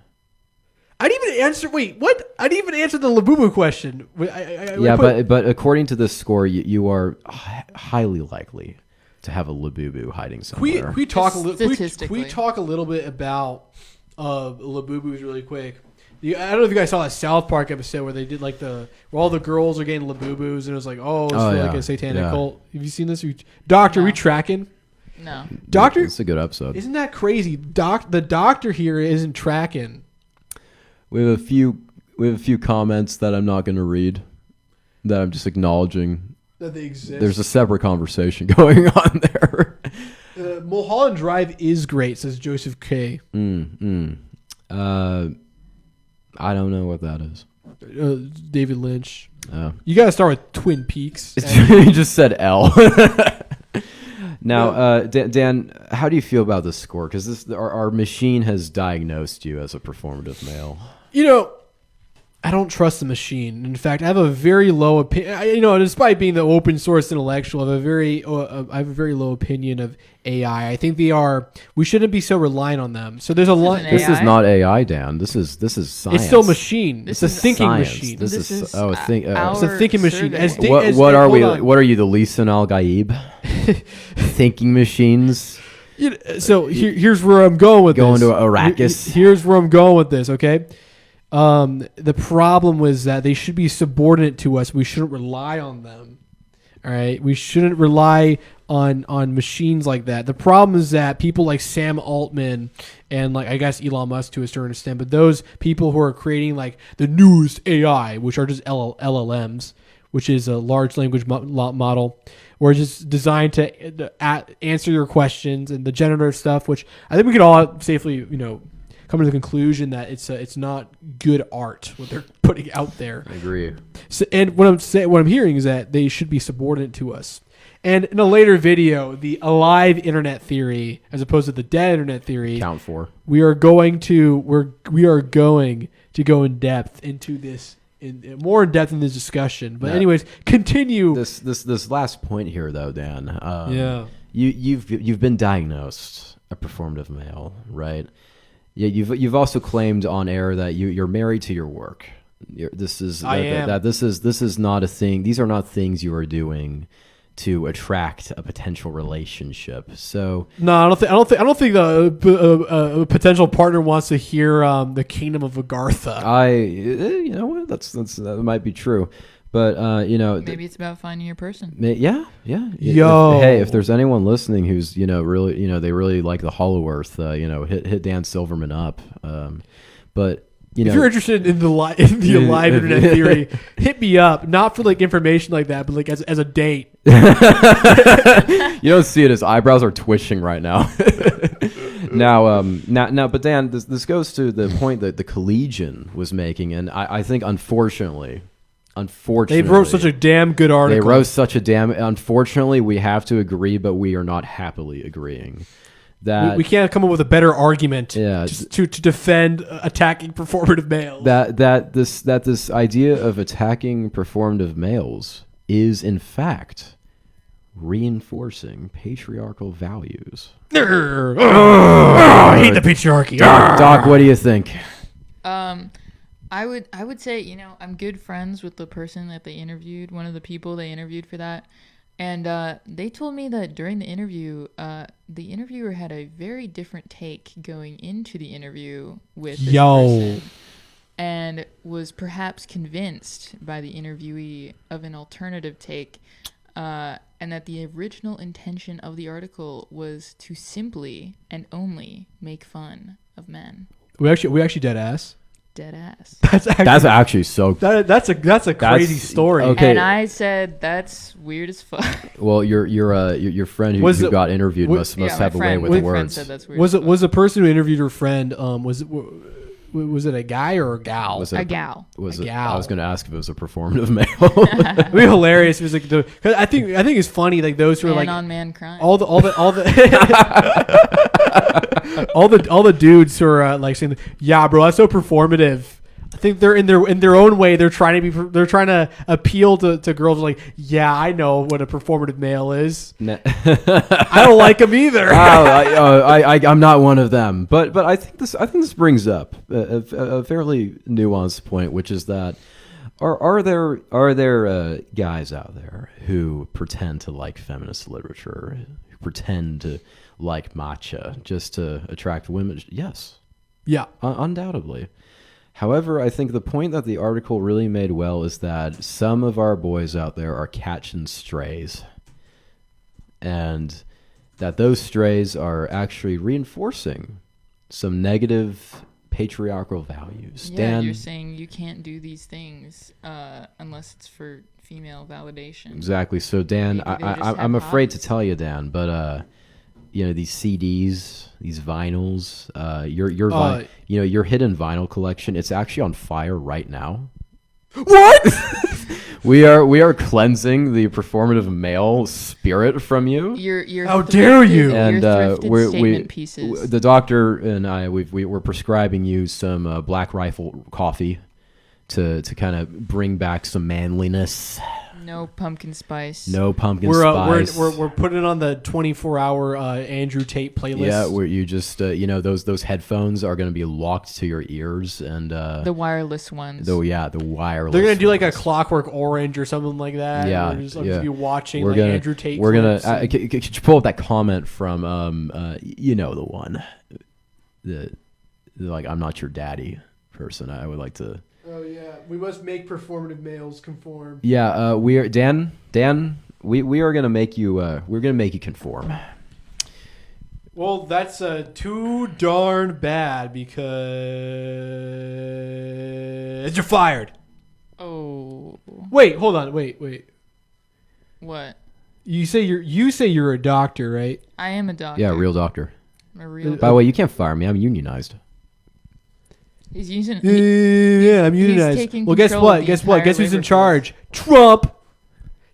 I didn't even answer. Wait, what? I didn't even answer the Labubu question. But according to this score, you are highly likely to have a Labubu hiding somewhere. We talk a little. Statistically. We talk a little bit about Labubus really quick. I don't know if you guys saw that South Park episode where they did like where all the girls are getting Labubus and it was like, it's like a satanic cult. Have you seen this? Doctor, No. we tracking? No. Doctor, It's a good episode. isn't that crazy? The doctor here isn't tracking. We have a few comments that I'm not going to read, that I'm just acknowledging. That they exist. There's a separate conversation going on there. Mulholland Drive is great, says Joseph K. I don't know what that is. David Lynch. Oh. You got to start with Twin Peaks. You just said L. Now, Dan, how do you feel about this score? Because our machine has diagnosed you as a performative male. I don't trust the machine. In fact, I have a very low opinion. Despite being the open source intellectual, I have a very low opinion of AI. I think we shouldn't be so reliant on them. So there's a lot. This is not AI, Dan. This is science. It's still machine. It's a thinking science. machine. This is it's a thinking machine. What are we? What are you, the Lisan Al Gaib? Thinking machines. So here's where I'm going with going this. to Arrakis. Here's where I'm going with this. Okay. The problem was that they should be subordinate to us. We shouldn't rely on them. All right. We shouldn't rely on machines like that. The problem is that people like Sam Altman and like I guess Elon Musk to a certain extent, but those people who are creating like the newest AI, which are just LLMs, which is a large language model, or just designed to answer your questions and the generative stuff, which I think we could all safely, come to the conclusion that it's not good art what they're putting out there. I agree. So, and what I'm hearing is that they should be subordinate to us. And in a later video, the alive internet theory, as opposed to the dead internet theory, Count 4. we are going to go in depth into this, more in depth in this discussion. But anyways, continue. This last point here, though, Dan. Yeah. You've been diagnosed a performative male, right? Yeah, you've also claimed on air that you're married to your work. This is not a thing. These are not things you are doing to attract a potential relationship. So no, I don't think a potential partner wants to hear the Kingdom of Agartha. That might be true. But maybe it's about finding your person. Yeah. If there's anyone listening who's really they really like the Hollow Earth, hit Dan Silverman up. But if you're interested in the live internet theory, hit me up. Not for like information like that, but like as a date. You don't see it. His eyebrows are twitching right now. Now, but Dan, this goes to the point that the Collegian was making, and I think unfortunately, they wrote such a damn good article. Unfortunately, we have to agree, but we are not happily agreeing. That we can't come up with a better argument to defend attacking performative males. That this idea of attacking performative males is in fact reinforcing patriarchal values. I hate the patriarchy. Doc, what do you think? I would say, I'm good friends with the person that they interviewed, one of the people they interviewed for that. And they told me that during the interview, the interviewer had a very different take going into the interview with this person, and was perhaps convinced by the interviewee of an alternative take, and that the original intention of the article was to simply and only make fun of men. We actually dead ass. Dead ass. That's actually so. That's a crazy story. Okay. And I said that's weird as fuck. Well, your friend who got interviewed must have a way with my words. friend said that's weird. Was the person who interviewed her friend was it a guy or a gal? A gal. I was going to ask if it was a performative male. It'd be hilarious. It was like cause I think it's funny like those who are like on man crime. all the all the dudes who are like saying, yeah, bro, that's so performative. I think they're in their own way. They're trying to appeal to girls like, yeah, I know what a performative male is. I don't like them either. I'm not one of them. But I think this brings up a fairly nuanced point, which is that are there guys out there who pretend to like feminist literature, who pretend to like matcha just to attract women? Yes. Yeah. Undoubtedly. However, I think the point that the article really made well is that some of our boys out there are catching strays. And that those strays are actually reinforcing some negative patriarchal values. Yeah, Dan, you're saying you can't do these things unless it's for female validation. Exactly. So, Dan, I'm afraid to tell you, Dan, but these CDs, these vinyls, your hidden vinyl collection, it's actually on fire right now. What? We are cleansing the performative male spirit from you. You're How dare you? And your thrifted we statement pieces. the doctor and I we're prescribing you some Black Rifle coffee to kind of bring back some manliness. No pumpkin spice. No pumpkin spice. We're putting it on the 24-hour Andrew Tate playlist. Yeah, where you just those headphones are going to be locked to your ears and the wireless ones. the wireless. They're gonna do like a ones. Clockwork Orange or something like that. Yeah, I'll just yeah. be watching We're like gonna Andrew Tate. we're gonna clips and- could you pull up that comment from the one, the like I'm not your daddy person. I would like to. Oh yeah, we must make performative males conform. Yeah, we are Dan. We are gonna make you. We're gonna make you conform. Well, that's too darn bad because you're fired. Oh. Wait, hold on. Wait. What? You say you're a doctor, right? I am a doctor. Yeah, real doctor. I'm a real. By the way, you can't fire me. I'm unionized. He's using. Yeah, I'm he's unionized. taking Well, guess control of what? the Guess what? entire Guess who's in labor charge? Trump.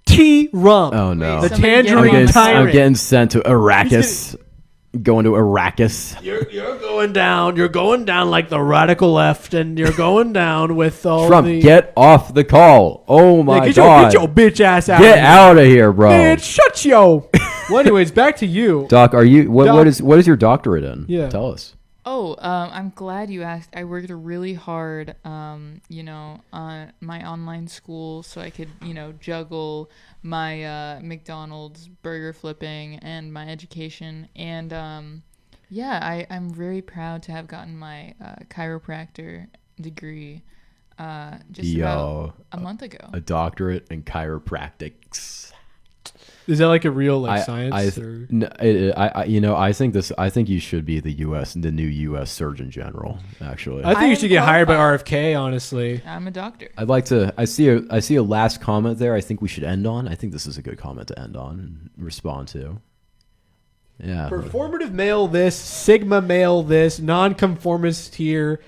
T-Rump. Oh no! Wait, The somebody get tangerine him on the tyrant. I'm getting sent to Arrakis. Going to Arrakis. You're going down. You're going down like the radical left, and you're going down with all Trump, the. get off the call. Oh my get god! your bitch ass out. Get of here. out of here, bro. Man, shut yo. Well, anyways, back to you. Doc, are you what Doc- is your doctorate in? Yeah. Tell us. Oh, I'm glad you asked. I worked really hard, on my online school so I could, juggle my McDonald's burger flipping and my education. And I'm very proud to have gotten my chiropractor degree just about a month ago. A doctorate in chiropractics. Is that like a real science? Or? I think you should be the new U.S. Surgeon General. Actually, I think you I'm should get hired by qualified. RFK. Honestly, I'm a doctor. I'd like to. I see a last comment there. I think we should end on. I think this is a good comment to end on and respond to. Yeah. performative male this, sigma male this, nonconformist here,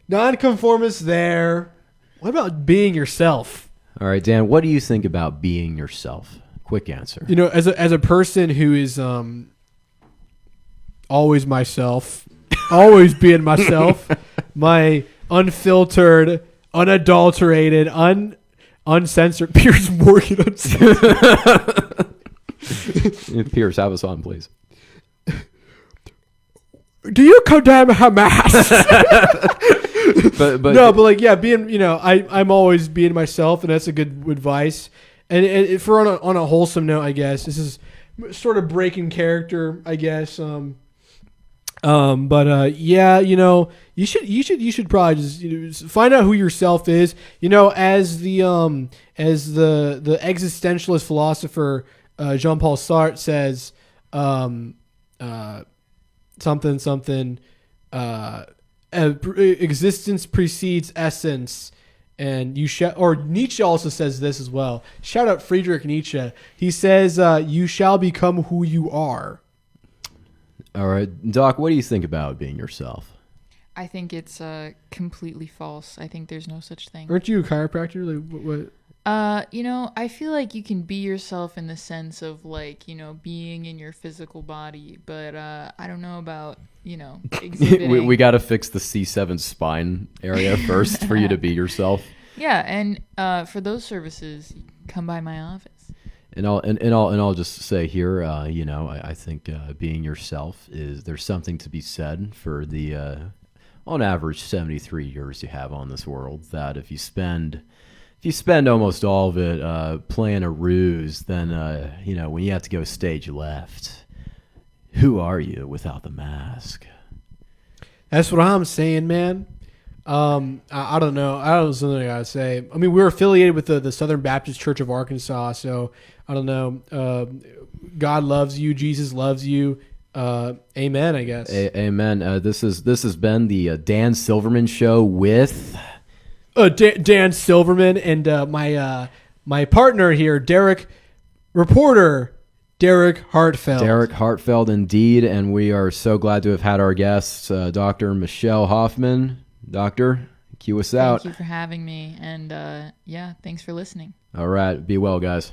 nonconformist there. What about being yourself? All right, Dan. What do you think about being yourself? Quick answer. As a person who is always myself, always being myself, my unfiltered, unadulterated, uncensored Piers Morgan uncensored. Pierce, have us on, please. Do you condemn Hamas? But No, but like being I'm always being myself, and that's a good advice. And for on a wholesome note, I guess this is sort of breaking character, I guess. You should probably just find out who yourself is. As the existentialist philosopher Jean-Paul Sartre says, existence precedes essence. And or Nietzsche also says this as well. Shout out Friedrich Nietzsche. He says, "You shall become who you are." all right, Doc. What do you think about being yourself? I think it's completely false. I think there's no such thing. Aren't you a chiropractor? Like, what? I feel like you can be yourself in the sense of being in your physical body, but I don't know about, exhibiting. we got to fix the C7 spine area first for you to be yourself. Yeah, and for those services, come by my office. And I'll just say here, I think being yourself there's something to be said for the on average 73 years you have on this world. That if you spend almost all of it playing a ruse, then when you have to go stage left, who are you without the mask? That's what I'm saying, man. I don't know. I don't know something I gotta say. I mean, we're affiliated with the Southern Baptist Church of Arkansas, so I don't know. God loves you. Jesus loves you. Amen. I guess. Amen. This has been the Dan Silverman Show with Dan Silverman and my partner here, reporter Derek Hartfeld. Derek Hartfeld, indeed, and we are so glad to have had our guest, Dr. Michelle Hoffman. Doctor, Cue us out. Thank you for having me. And yeah, thanks for listening. All right. Be well, guys.